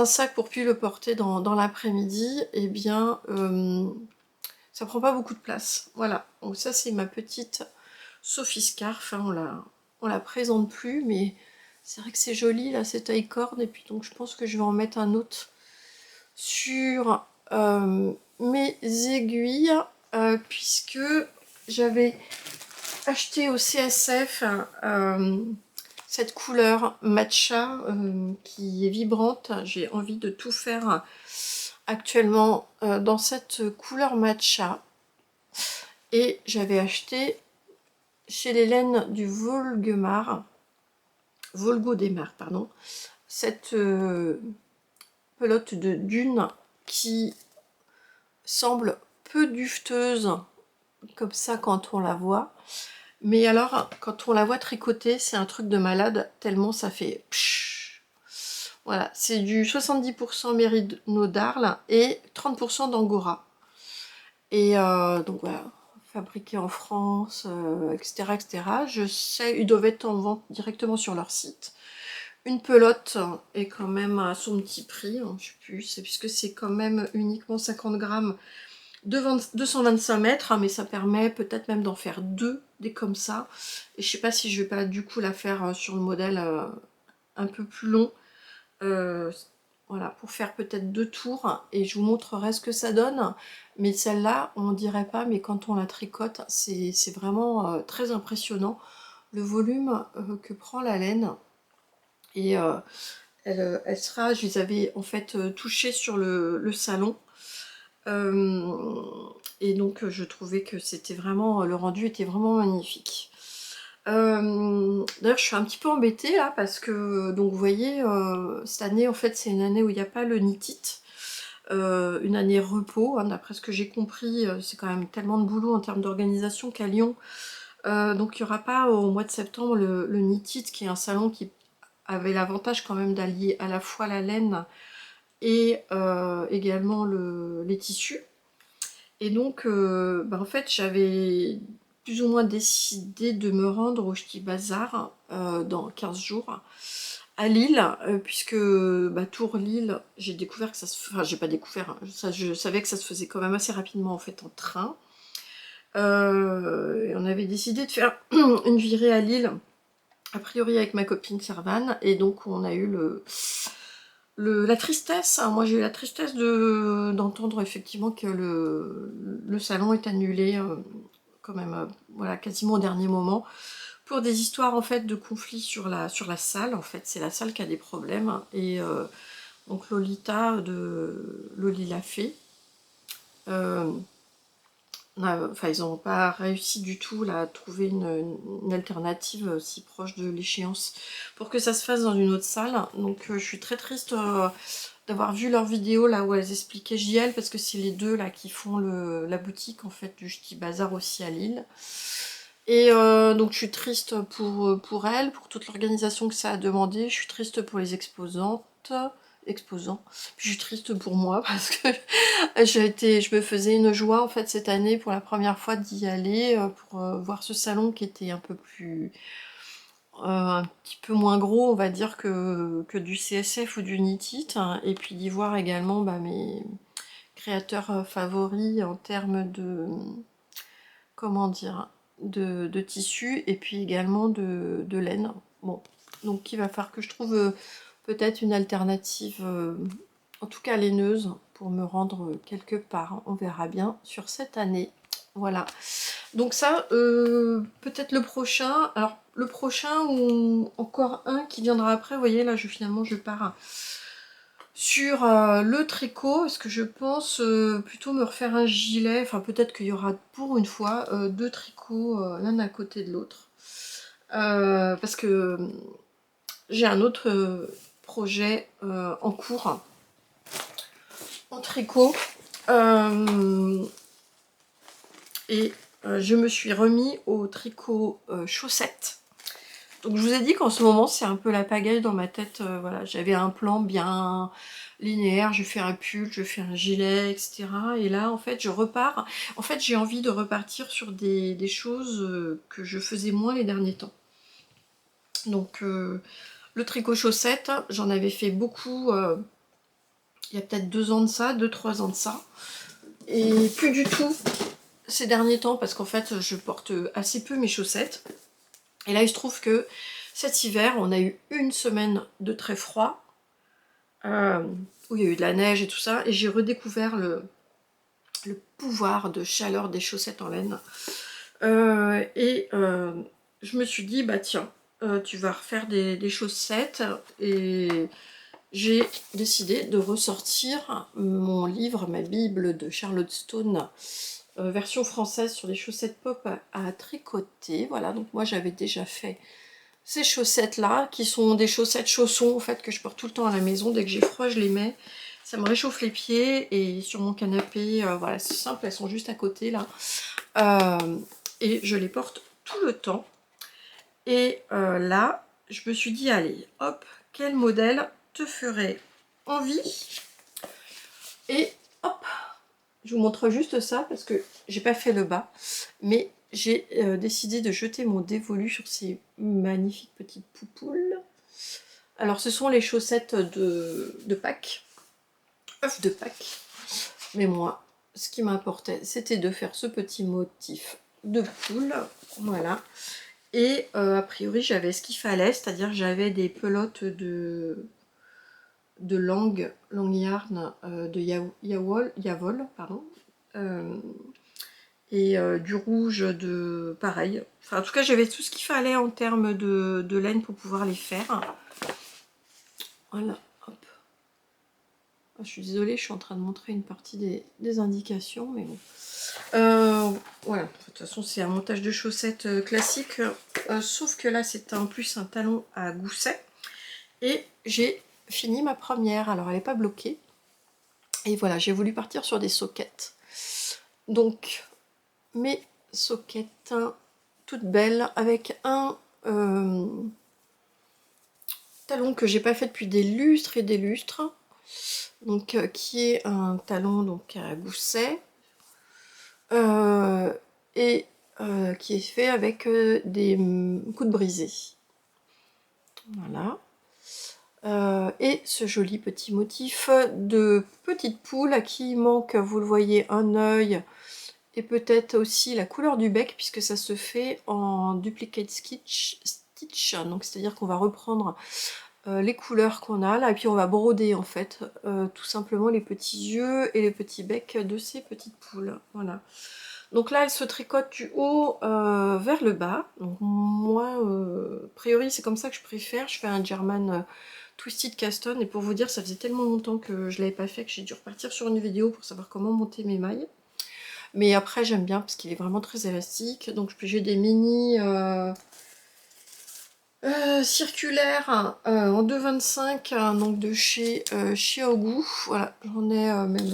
sac pour puis le porter dans l'après-midi, eh bien ça prend pas beaucoup de place. Voilà, donc ça c'est ma petite Sophie Scarf, hein, on la présente plus, mais c'est vrai que c'est joli là, c'est taille corde, et puis donc je pense que je vais en mettre un autre sur mes aiguilles, puisque j'avais acheté au CSF cette couleur matcha qui est vibrante. J'ai envie de tout faire actuellement dans cette couleur matcha. Et j'avais acheté chez les laines du Volgodemar, pardon, cette pelote de dune qui semble peu duveteuse comme ça quand on la voit. Mais alors, quand on la voit tricoter, c'est un truc de malade, tellement ça fait pshhh. Voilà, c'est du 70% mérino d'Arles et 30% d'Angora. Et donc voilà, fabriqué en France, etc., etc. Je sais, ils doivent être en vente directement sur leur site. Une pelote est quand même à son petit prix, hein, je sais plus, puisque c'est quand même uniquement 50 grammes de 225 mètres, hein, mais ça permet peut-être même d'en faire deux, des comme ça. Et je sais pas si je vais pas du coup la faire sur le modèle un peu plus long. Voilà, pour faire peut-être 2 tours, et je vous montrerai ce que ça donne. Mais celle-là, on dirait pas, mais quand on la tricote, c'est vraiment très impressionnant, le volume que prend la laine. Et elle sera, je les avais en fait touchées sur le salon. Et donc je trouvais que c'était vraiment, le rendu était vraiment magnifique. D'ailleurs je suis un petit peu embêtée là parce que, donc vous voyez, cette année en fait c'est une année où il n'y a pas le Knit-It, une année repos, hein, d'après ce que j'ai compris, c'est quand même tellement de boulot en termes d'organisation qu'à Lyon, donc il n'y aura pas au mois de septembre le Knit-It, qui est un salon qui avait l'avantage quand même d'allier à la fois la laine et également les tissus. Et donc, bah, en fait, j'avais plus ou moins décidé de me rendre au Ch'ti Bazar dans 15 jours à Lille, puisque bah, Tours-Lille, j'ai découvert que ça se... Enfin, j'ai pas découvert, hein, je savais que ça se faisait quand même assez rapidement en fait en train. Et on avait décidé de faire une virée à Lille, a priori avec ma copine Servane, et donc on a eu la tristesse, hein. Moi j'ai eu la tristesse d'entendre effectivement que le salon est annulé quand même, voilà, quasiment au dernier moment, pour des histoires en fait de conflits sur la salle. En fait c'est la salle qui a des problèmes, et donc Lolita de Loli l'a fait. Enfin, ils n'ont pas réussi du tout là, à trouver une alternative si proche de l'échéance pour que ça se fasse dans une autre salle. Donc je suis très triste d'avoir vu leur vidéo là où elles expliquaient JL, parce que c'est les deux là qui font la boutique en fait du Ch'ti Bazar aussi à Lille. Et donc je suis triste pour elles, pour toute l'organisation que ça a demandé. Je suis triste pour les exposants. Puis je suis triste pour moi parce que je me faisais une joie en fait cette année pour la première fois d'y aller, pour voir ce salon qui était un peu plus, un petit peu moins gros on va dire que du CSF ou du Knit-It, hein, et puis d'y voir également bah, mes créateurs favoris en termes de, comment dire, de tissu, et puis également de laine. Bon, donc il va falloir que je trouve peut-être une alternative, en tout cas laineuse, pour me rendre quelque part. On verra bien sur cette année. Voilà. Donc ça, peut-être le prochain. Alors le prochain, ou encore un qui viendra après. Vous voyez, là, finalement, je pars sur le tricot, parce que je pense plutôt me refaire un gilet. Enfin, peut-être qu'il y aura pour une fois deux tricots l'un à côté de l'autre. Parce que j'ai un autre projet en cours en tricot. Et je me suis remis au tricot chaussettes. Donc je vous ai dit qu'en ce moment c'est un peu la pagaille dans ma tête, voilà, j'avais un plan bien linéaire, je fais un pull, je fais un gilet, etc. Et là en fait je repars, en fait j'ai envie de repartir sur des choses que je faisais moins les derniers temps. Donc le tricot chaussettes, j'en avais fait beaucoup il y a peut-être 2 ans de ça, 2-3 ans de ça. Et plus du tout ces derniers temps parce qu'en fait je porte assez peu mes chaussettes. Et là il se trouve que cet hiver on a eu une semaine de très froid, où il y a eu de la neige et tout ça, et j'ai redécouvert le pouvoir de chaleur des chaussettes en laine. Je me suis dit, bah tiens, tu vas refaire des chaussettes, et j'ai décidé de ressortir mon livre, ma bible de Charlotte Stone, version française sur les chaussettes pop à tricoter. Voilà, donc moi j'avais déjà fait ces chaussettes là, qui sont des chaussettes chaussons en fait, que je porte tout le temps à la maison. Dès que j'ai froid je les mets, ça me réchauffe les pieds, et sur mon canapé, voilà, c'est simple, elles sont juste à côté là. Et je les porte tout le temps. Et là je me suis dit, allez hop, quel modèle te ferait envie? Et hop, je vous montre juste ça parce que j'ai pas fait le bas, mais j'ai décidé de jeter mon dévolu sur ces magnifiques petites poupoules. Alors ce sont les chaussettes de Pâques, œufs de Pâques, mais moi ce qui m'importait c'était de faire ce petit motif de poule, voilà. Et a priori j'avais ce qu'il fallait, c'est-à-dire j'avais des pelotes de long yarn de Yavol, pardon, et du rouge de pareil. Enfin, en tout cas, j'avais tout ce qu'il fallait en termes de laine pour pouvoir les faire. Voilà, hop. Je suis désolée, je suis en train de montrer une partie des indications, mais bon. Voilà, de toute façon, c'est un montage de chaussettes classique, sauf que là, c'est en plus un talon à gousset. Et j'ai fini ma première, alors elle n'est pas bloquée. Et voilà, j'ai voulu partir sur des soquettes. Donc, mes soquettes toutes belles avec un talon que j'ai pas fait depuis des lustres et des lustres, donc qui est un talon donc à gousset, et qui est fait avec des coudes brisés. Voilà. Et ce joli petit motif de petite poule à qui manque, vous le voyez, un œil, et peut-être aussi la couleur du bec, puisque ça se fait en duplicate stitch, donc c'est-à-dire qu'on va reprendre les couleurs qu'on a là, et puis on va broder en fait tout simplement les petits yeux et les petits becs de ces petites poules. Voilà. Donc là, elle se tricote du haut vers le bas. Donc moi, a priori, c'est comme ça que je préfère. Je fais un German Twisted Cast On, et pour vous dire, ça faisait tellement longtemps que je l'avais pas fait que j'ai dû repartir sur une vidéo pour savoir comment monter mes mailles. Mais après, j'aime bien parce qu'il est vraiment très élastique. Donc j'ai des mini circulaires en 2,25, donc de chez Xiaogu. Voilà, j'en ai même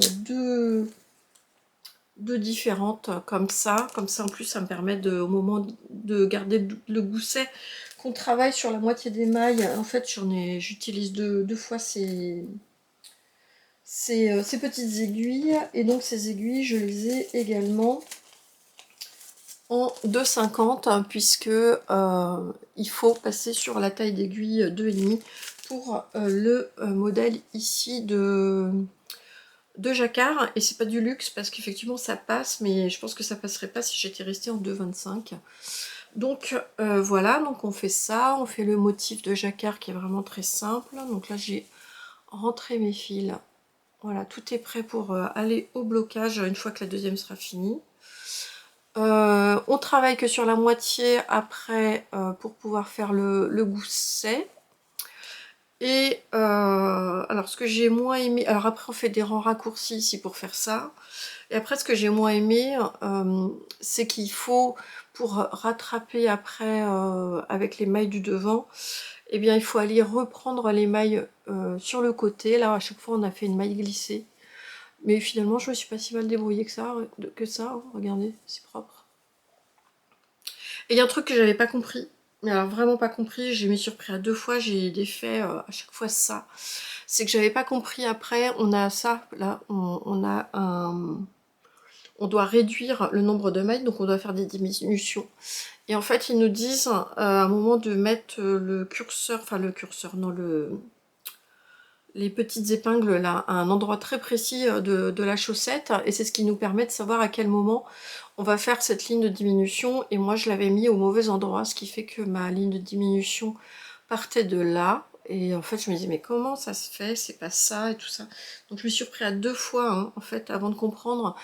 deux différentes comme ça. Comme ça, en plus, ça me permet au moment de garder le gousset, qu'on travaille sur la moitié des mailles. En fait, j'utilise deux fois ces petites aiguilles. Et donc, ces aiguilles, je les ai également en 2,50, puisque il faut passer sur la taille d'aiguille 2,5 pour le modèle ici de jacquard, et c'est pas du luxe parce qu'effectivement ça passe, mais je pense que ça passerait pas si j'étais restée en 2,25. Donc voilà, donc on fait ça, on fait le motif de jacquard qui est vraiment très simple. Donc là j'ai rentré mes fils, voilà, tout est prêt pour aller au blocage une fois que la deuxième sera finie. On travaille que sur la moitié après pour pouvoir faire le gousset. Et alors ce que j'ai moins aimé, alors après on fait des rangs raccourcis ici pour faire ça. Et après ce que j'ai moins aimé, c'est qu'il faut, pour rattraper après avec les mailles du devant, eh bien il faut aller reprendre les mailles sur le côté. Là à chaque fois on a fait une maille glissée. Mais finalement, je me suis pas si mal débrouillée que ça. Regardez, c'est propre. Et il y a un truc que j'avais pas compris. Mais alors vraiment pas compris, j'ai mis surpris à 2 fois, j'ai des faits à chaque fois ça. C'est que j'avais pas compris après, on a ça, là, on a un... On doit réduire le nombre de mailles, donc on doit faire des diminutions. Et en fait, ils nous disent à un moment de mettre le curseur, enfin le curseur, non, les petites épingles là, à un endroit très précis de la chaussette, et c'est ce qui nous permet de savoir à quel moment on va faire cette ligne de diminution, et moi je l'avais mis au mauvais endroit, ce qui fait que ma ligne de diminution partait de là, et en fait je me disais mais comment ça se fait, c'est pas ça, et tout ça. Donc je me suis repris à 2 fois, hein, en fait, avant de comprendre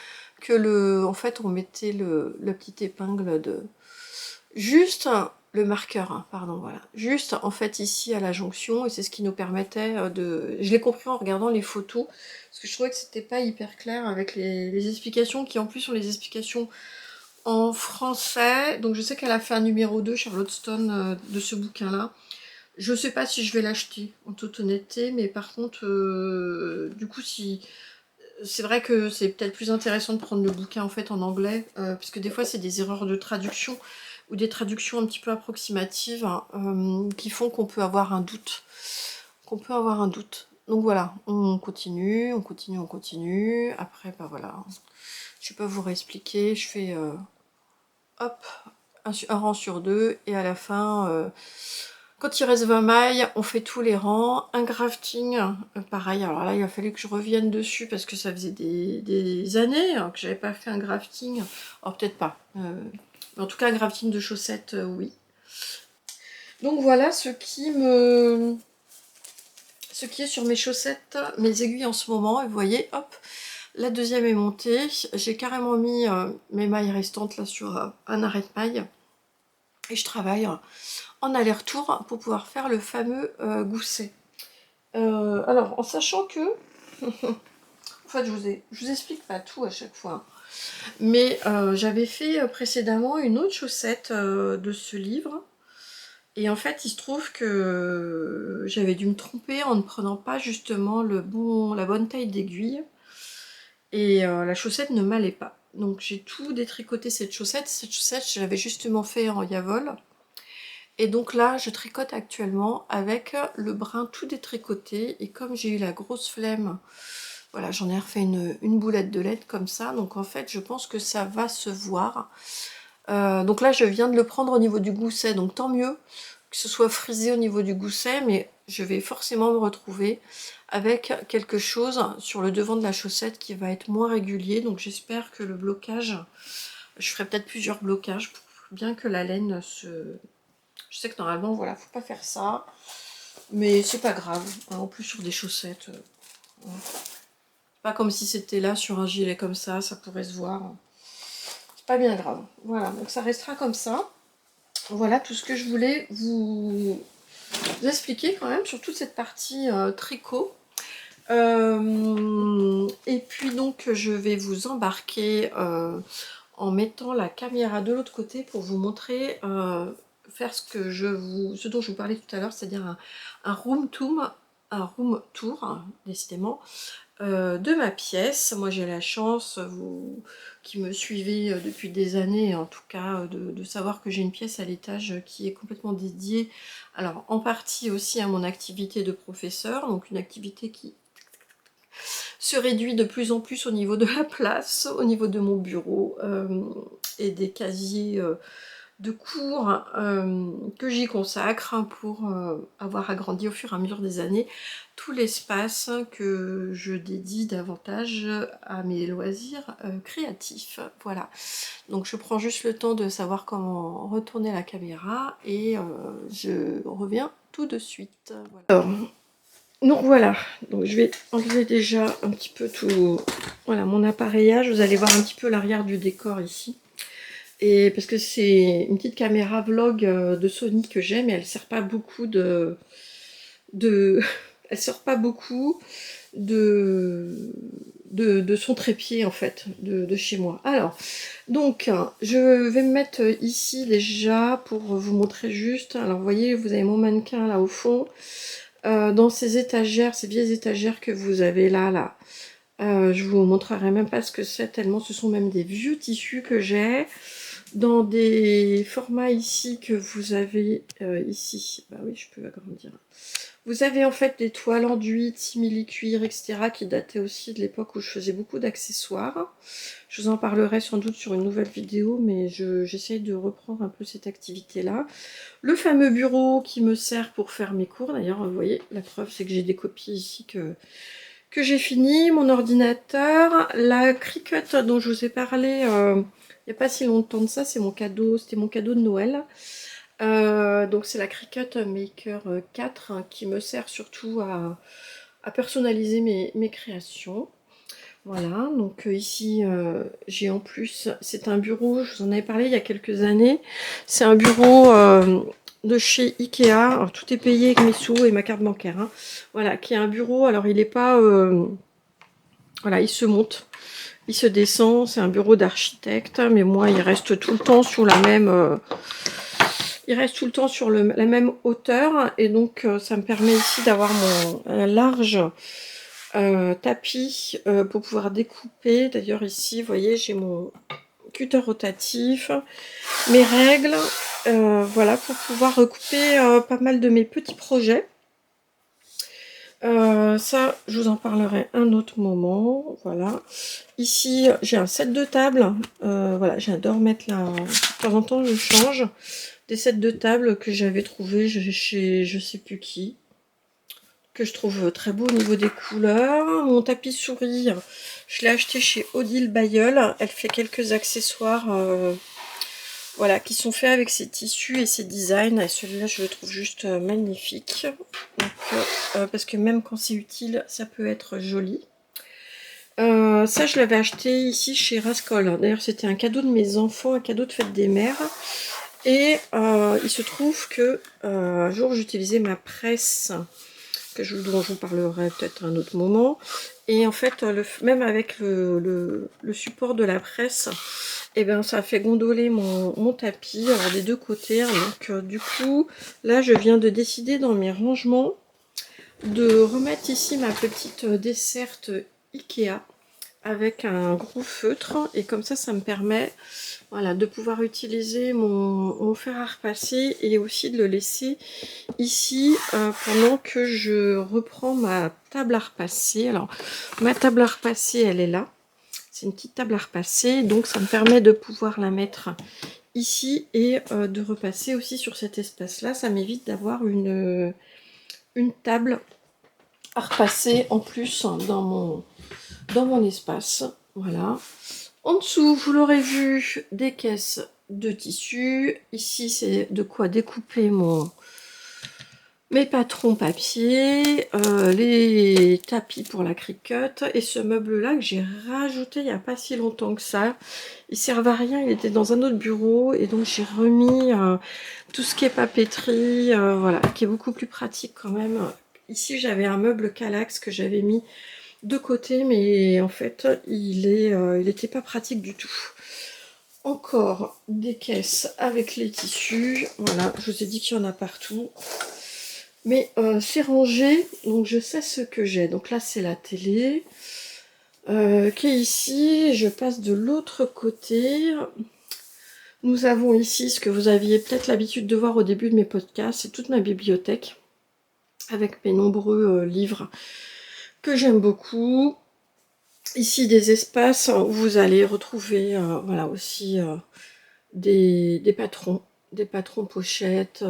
que en fait on mettait la petite épingle de... Juste le marqueur, hein, pardon, voilà. Juste, en fait, ici, à la jonction, et c'est ce qui nous permettait de... Je l'ai compris en regardant les photos, parce que je trouvais que c'était pas hyper clair avec les explications, qui en plus sont les explications en français. Donc je sais qu'elle a fait un numéro 2, Charlotte Stone, de ce bouquin-là. Je sais pas si je vais l'acheter, en toute honnêteté, mais par contre, du coup, si... C'est vrai que c'est peut-être plus intéressant de prendre le bouquin en fait en anglais, puisque des fois c'est des erreurs de traduction ou des traductions un petit peu approximatives, hein, qui font qu'on peut avoir un doute. Donc voilà, on continue, on continue, on continue. Après, bah voilà, je vais pas vous réexpliquer. Je fais hop, un rang sur deux, et à la fin, quand il reste 20 mailles, on fait tous les rangs. Un grafting, pareil. Alors là, il a fallu que je revienne dessus parce que ça faisait des années que j'avais pas fait un grafting. Alors peut-être pas. Mais en tout cas, un grafting de chaussettes, oui. Donc voilà ce qui est sur mes chaussettes, mes aiguilles en ce moment. Et vous voyez, hop, la deuxième est montée. J'ai carrément mis mes mailles restantes là sur un arrêt de maille. Et je travaille en aller-retour pour pouvoir faire le fameux gousset. Alors, en sachant que... en fait, je vous explique pas tout à chaque fois. Mais j'avais fait précédemment une autre chaussette de ce livre. Et en fait, il se trouve que j'avais dû me tromper en ne prenant pas justement la bonne taille d'aiguille. Et la chaussette ne m'allait pas. Donc j'ai tout détricoté cette chaussette. Cette chaussette, je l'avais justement fait en Yavol. Et donc là, je tricote actuellement avec le brin tout détricoté. Et comme j'ai eu la grosse flemme, voilà, j'en ai refait une boulette de laine comme ça. Donc en fait, je pense que ça va se voir. Donc là, je viens de le prendre au niveau du gousset. Donc tant mieux que ce soit frisé au niveau du gousset. Mais je vais forcément me retrouver avec quelque chose sur le devant de la chaussette qui va être moins régulier. Donc j'espère que le blocage, je ferai peut-être plusieurs blocages pour bien que la laine se... Je sais que normalement, voilà, faut pas faire ça, mais c'est pas grave, hein, en plus sur des chaussettes. C'est pas comme si c'était là sur un gilet comme ça pourrait se voir. C'est pas bien grave. Voilà, donc ça restera comme ça. Voilà tout ce que je voulais vous expliquer quand même sur toute cette partie tricot. Et puis donc je vais vous embarquer en mettant la caméra de l'autre côté pour vous montrer faire ce dont je vous parlais tout à l'heure, c'est-à-dire un room tour, décidément, de ma pièce. Moi j'ai la chance, vous qui me suivez depuis des années en tout cas, de savoir que j'ai une pièce à l'étage qui est complètement dédiée, alors en partie aussi à mon activité de professeur, donc une activité qui se réduit de plus en plus au niveau de la place, au niveau de mon bureau et des casiers de cours que j'y consacre pour avoir agrandi au fur et à mesure des années tout l'espace que je dédie davantage à mes loisirs créatifs. Voilà, donc je prends juste le temps de savoir comment retourner la caméra et je reviens tout de suite. Voilà. Alors, donc voilà, donc je vais enlever déjà un petit peu tout, voilà, mon appareillage. Vous allez voir un petit peu l'arrière du décor ici. Et parce que c'est une petite caméra vlog de Sony que j'ai, mais elle sert pas beaucoup elle sort pas beaucoup de son trépied en fait, de chez moi. Alors, donc, je vais me mettre ici déjà pour vous montrer juste. Alors, vous voyez, vous avez mon mannequin là au fond. Dans ces étagères, ces vieilles étagères que vous avez là, Je vous montrerai même pas ce que c'est, tellement ce sont même des vieux tissus que j'ai. Dans des formats ici que vous avez ici. Bah oui, je peux agrandir. Vous avez en fait des toiles enduits, simili-cuir, etc. qui dataient aussi de l'époque où je faisais beaucoup d'accessoires. Je vous en parlerai sans doute sur une nouvelle vidéo, mais j'essaye de reprendre un peu cette activité-là. Le fameux bureau qui me sert pour faire mes cours. D'ailleurs, vous voyez, la preuve, c'est que j'ai des copies ici que j'ai fini. Mon ordinateur, la Cricut dont je vous ai parlé il n'y a pas si longtemps de ça, c'est mon cadeau, c'était mon cadeau de Noël. Donc c'est la Cricut Maker 4 hein, qui me sert surtout à personnaliser mes créations. Voilà, donc ici j'ai en plus, c'est un bureau, je vous en avais parlé il y a quelques années, c'est un bureau de chez Ikea, alors, tout est payé avec mes sous et ma carte bancaire, hein. Voilà, qui est un bureau, alors il n'est pas, voilà, il se monte, il se descend, c'est un bureau d'architecte, mais moi il reste tout le temps sur la même... il reste tout le temps sur la même hauteur et donc ça me permet ici d'avoir un large tapis pour pouvoir découper. D'ailleurs ici, vous voyez, j'ai mon cutter rotatif, mes règles, voilà, pour pouvoir recouper pas mal de mes petits projets. Ça, je vous en parlerai un autre moment. Voilà. Ici, j'ai un set de table. Voilà, j'adore mettre là. De temps en temps, je change des sets de table que j'avais trouvé chez je sais plus qui, que je trouve très beau au niveau des couleurs. Mon tapis souris, je l'ai acheté chez Odile Bayeul. Elle fait quelques accessoires voilà, qui sont faits avec ses tissus et ses designs. Et celui-là, je le trouve juste magnifique. Donc, parce que même quand c'est utile, ça peut être joli. Ça, je l'avais acheté ici chez Rascol. D'ailleurs, c'était un cadeau de mes enfants, un cadeau de fête des mères. Et il se trouve que un jour, j'utilisais ma presse, dont je vous parlerai peut-être un autre moment. Et en fait, même avec le support de la presse, et ben, ça a fait gondoler mon tapis, alors des deux côtés. Donc, du coup, là, je viens de décider dans mes rangements de remettre ici ma petite desserte Ikea avec un gros feutre. Et comme ça me permet, voilà, de pouvoir utiliser mon fer à repasser et aussi de le laisser ici pendant que je reprends ma table à repasser. Alors, ma table à repasser, elle est là. C'est une petite table à repasser, donc ça me permet de pouvoir la mettre ici et de repasser aussi sur cet espace-là. Ça m'évite d'avoir une table à repasser en plus dans mon espace. Voilà. En dessous, vous l'aurez vu, des caisses de tissu. Ici, c'est de quoi découper mes patrons papier, les tapis pour la Cricut et ce meuble-là que j'ai rajouté il n'y a pas si longtemps que ça. Il servait à rien, il était dans un autre bureau et donc j'ai remis tout ce qui est papeterie, voilà, qui est beaucoup plus pratique quand même. Ici, j'avais un meuble Kallax que j'avais mis de côté, mais en fait, il était pas pratique du tout. Encore des caisses avec les tissus. Voilà, je vous ai dit qu'il y en a partout. Mais c'est rangé, donc je sais ce que j'ai. Donc là, c'est la télé qui est ici. Je passe de l'autre côté. Nous avons ici ce que vous aviez peut-être l'habitude de voir au début de mes podcasts. C'est toute ma bibliothèque avec mes nombreux livres que j'aime beaucoup. Ici, des espaces où vous allez retrouver voilà, aussi des patrons pochettes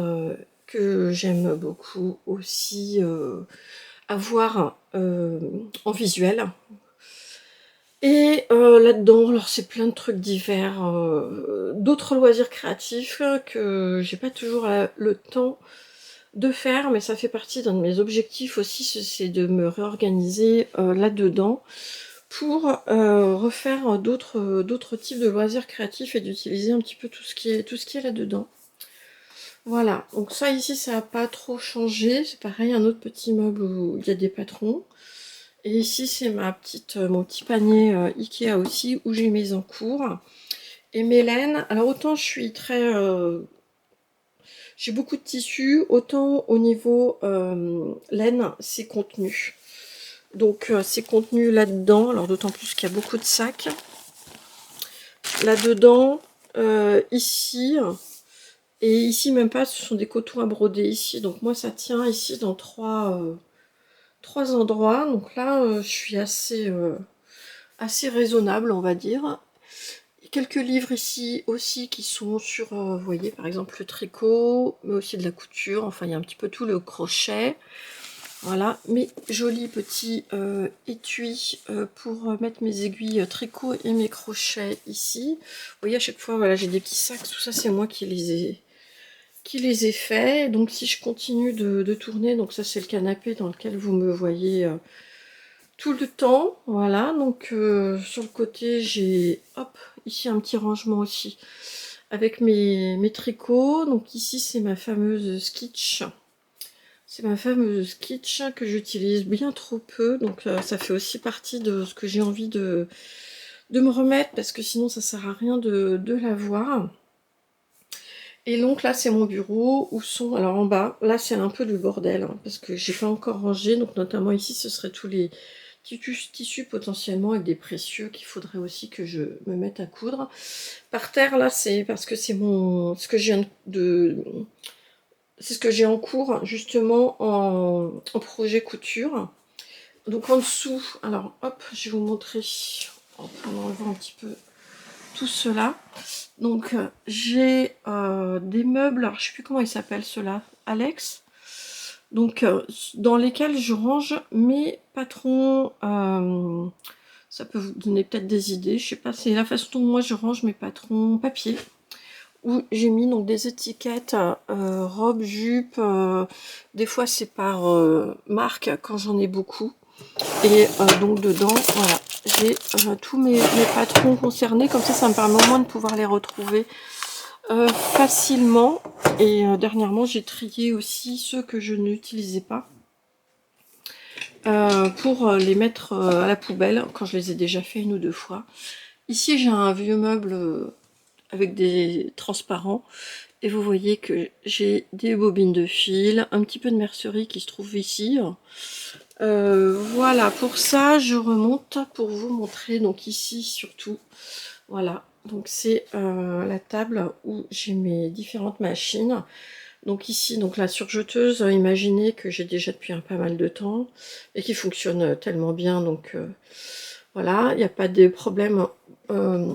que j'aime beaucoup aussi avoir en visuel. Et là-dedans, alors c'est plein de trucs divers, d'autres loisirs créatifs que j'ai pas toujours le temps de faire, mais ça fait partie d'un de mes objectifs aussi, c'est de me réorganiser là-dedans pour refaire d'autres types de loisirs créatifs et d'utiliser un petit peu tout ce qui est là-dedans. Voilà, donc ça ici ça n'a pas trop changé, c'est pareil, un autre petit meuble où il y a des patrons. Et ici c'est mon petit panier Ikea aussi où j'ai mes encours. Et mes laines, alors autant je suis très... j'ai beaucoup de tissus, autant au niveau laine c'est contenu. Donc c'est contenu là-dedans, alors d'autant plus qu'il y a beaucoup de sacs. Là-dedans, ici, et ici même pas, ce sont des cotons à broder ici. Donc moi ça tient ici dans trois endroits. Donc là, je suis assez raisonnable, on va dire. Quelques livres ici aussi qui sont sur, vous voyez, par exemple le tricot, mais aussi de la couture. Enfin, il y a un petit peu tout, le crochet. Voilà, mes jolis petits étuis pour mettre mes aiguilles tricot et mes crochets ici. Vous voyez, à chaque fois, voilà, j'ai des petits sacs. Tout ça, c'est moi qui les ai faits. Donc, si je continue de tourner, donc ça, c'est le canapé dans lequel vous me voyez tout le temps. Voilà, donc sur le côté, j'ai, hop, ici un petit rangement aussi avec mes tricots. Donc ici, c'est ma fameuse Skitch. C'est ma fameuse Skitch que j'utilise bien trop peu. Donc ça fait aussi partie de ce que j'ai envie de me remettre, parce que sinon ça sert à rien de l'avoir. Et donc là, c'est mon bureau où sont, alors en bas, là c'est un peu du bordel, hein, parce que j'ai pas encore rangé. Donc notamment ici, ce serait tous les tissus potentiellement avec des précieux qu'il faudrait aussi que je me mette à coudre. Par terre, là, c'est parce que c'est ce que je viens c'est ce que j'ai en cours justement en projet couture. Donc en dessous, alors hop, je vais vous montrer en enlevant un petit peu tout cela. Donc j'ai des meubles, alors je sais plus comment ils s'appellent ceux-là, Alex. Donc dans lesquels je range mes patrons. Ça peut vous donner peut-être des idées, je sais pas, c'est la façon dont moi je range mes patrons papier, où j'ai mis donc des étiquettes robe, jupe, des fois c'est par marque quand j'en ai beaucoup. Et donc dedans, voilà, j'ai tous mes patrons concernés, comme ça me permet au moins de pouvoir les retrouver facilement. Et dernièrement, j'ai trié aussi ceux que je n'utilisais pas pour les mettre à la poubelle quand je les ai déjà fait une ou deux fois. Ici, j'ai un vieux meuble avec des transparents. Et vous voyez que j'ai des bobines de fil, un petit peu de mercerie qui se trouve ici. Voilà, pour ça, je remonte pour vous montrer, donc ici surtout, voilà, donc c'est la table où j'ai mes différentes machines. Donc ici, donc la surjeteuse, imaginez que j'ai déjà depuis un pas mal de temps et qui fonctionne tellement bien, donc voilà, il n'y a pas de problème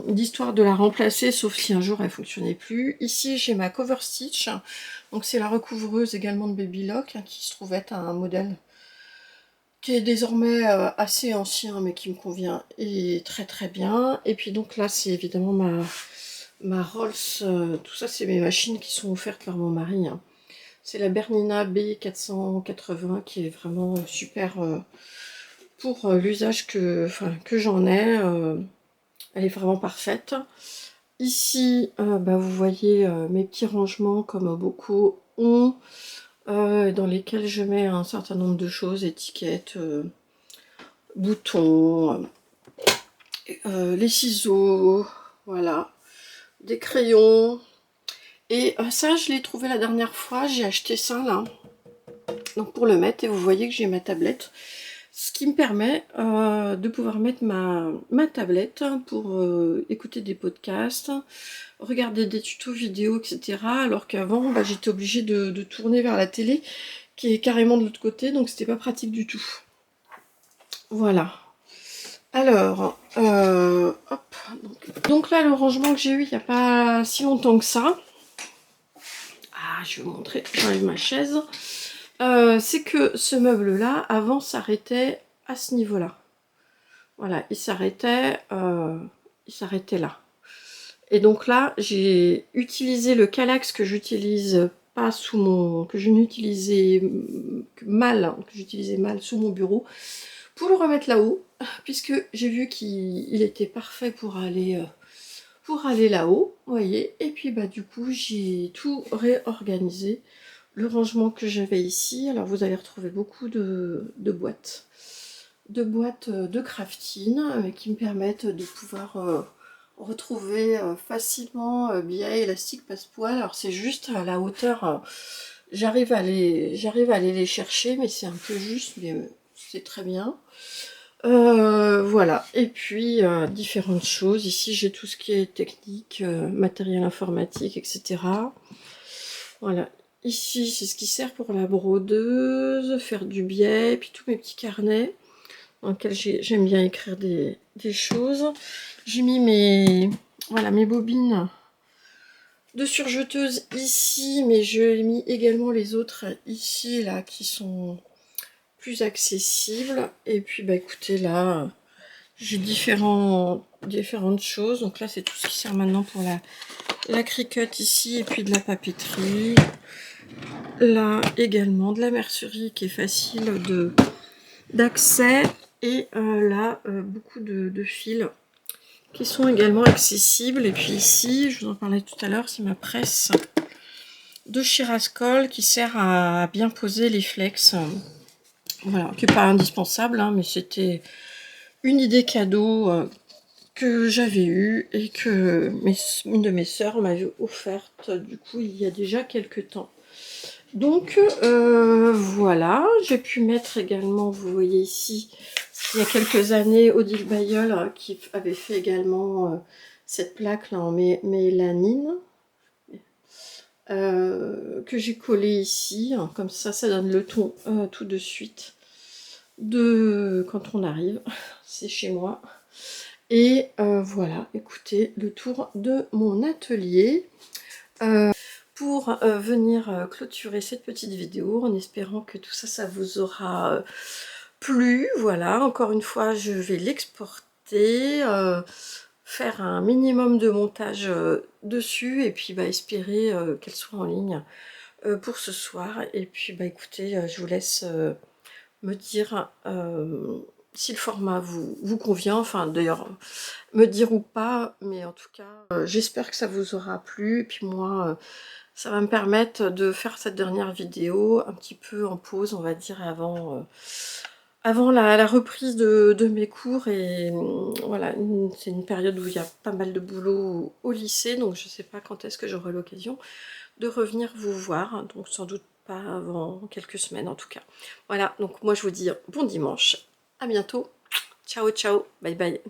d'histoire de la remplacer, sauf si un jour elle fonctionnait plus. Ici, j'ai ma Cover Stitch, donc c'est la recouvreuse également de Baby Lock, hein, qui se trouve être un modèle qui est désormais assez ancien, mais qui me convient et très très bien. Et puis donc là, c'est évidemment ma Rolls, tout ça c'est mes machines qui sont offertes par mon mari, hein. C'est la Bernina B480 qui est vraiment super pour l'usage que j'en ai. Elle est vraiment parfaite. Ici, bah, vous voyez mes petits rangements comme beaucoup ont, dans lesquels je mets un certain nombre de choses, étiquettes, boutons, les ciseaux, voilà, des crayons. Et ça, je l'ai trouvé la dernière fois, j'ai acheté ça là, donc pour le mettre, et vous voyez que j'ai ma tablette. Ce qui me permet de pouvoir mettre ma tablette pour écouter des podcasts, regarder des tutos vidéo, etc. Alors qu'avant, bah, j'étais obligée de tourner vers la télé, qui est carrément de l'autre côté, donc c'était pas pratique du tout. Voilà. Alors, hop. Donc là, le rangement que j'ai eu il n'y a pas si longtemps que ça. Ah, je vais vous montrer, j'enlève ma chaise. C'est que ce meuble-là, avant, s'arrêtait à ce niveau-là. Voilà, il s'arrêtait là. Et donc là, j'ai utilisé le Kallax que j'utilise pas sous mon, que j'utilisais mal sous mon bureau, pour le remettre là-haut, puisque j'ai vu qu'il était parfait pour aller là-haut, vous voyez. Et puis bah du coup, j'ai tout réorganisé. Le rangement que j'avais ici, alors vous allez retrouver beaucoup de boîtes. De crafting qui me permettent de pouvoir retrouver facilement billets élastiques passepoil. Alors c'est juste à la hauteur, j'arrive à aller les chercher, mais c'est un peu juste, mais c'est très bien. Voilà, et puis différentes choses. Ici j'ai tout ce qui est technique, matériel informatique, etc. Voilà, ici c'est ce qui sert pour la brodeuse, faire du biais, et puis tous mes petits carnets dans lesquels j'aime bien écrire des choses. J'ai mis mes bobines de surjeteuse ici, mais j'ai mis également les autres ici, là, qui sont plus accessibles. Et puis, bah écoutez, là, j'ai différentes choses. Donc là, c'est tout ce qui sert maintenant pour la Cricut ici, et puis de la papeterie. Là, également, de la mercerie qui est facile d'accès. Et là, beaucoup de fils qui sont également accessibles. Et puis ici, je vous en parlais tout à l'heure, c'est ma presse de Chirascol qui sert à bien poser les flex. Voilà, qui n'est pas indispensable, hein, mais c'était une idée cadeau que j'avais eue et que une de mes sœurs m'avait offerte du coup il y a déjà quelques temps. Donc voilà, j'ai pu mettre également, vous voyez ici, il y a quelques années, Odile Bayeul qui avait fait également cette plaque là en mélanine que j'ai collé ici, hein, comme ça donne le ton tout de suite de quand on arrive, c'est chez moi. Et voilà, écoutez, le tour de mon atelier. Pour venir clôturer cette petite vidéo en espérant que tout ça, ça vous aura plu. Voilà, encore une fois, je vais l'exporter, faire un minimum de montage dessus et puis bah, espérer qu'elle soit en ligne pour ce soir. Et puis bah écoutez, je vous laisse me dire si le format vous convient, enfin d'ailleurs me dire ou pas, mais en tout cas j'espère que ça vous aura plu. Et puis moi ça va me permettre de faire cette dernière vidéo un petit peu en pause, on va dire, avant la reprise de mes cours. Et voilà, c'est une période où il y a pas mal de boulot au lycée, donc je ne sais pas quand est-ce que j'aurai l'occasion de revenir vous voir, donc sans doute pas avant quelques semaines en tout cas. Voilà, donc moi je vous dis bon dimanche, à bientôt, ciao ciao, bye bye.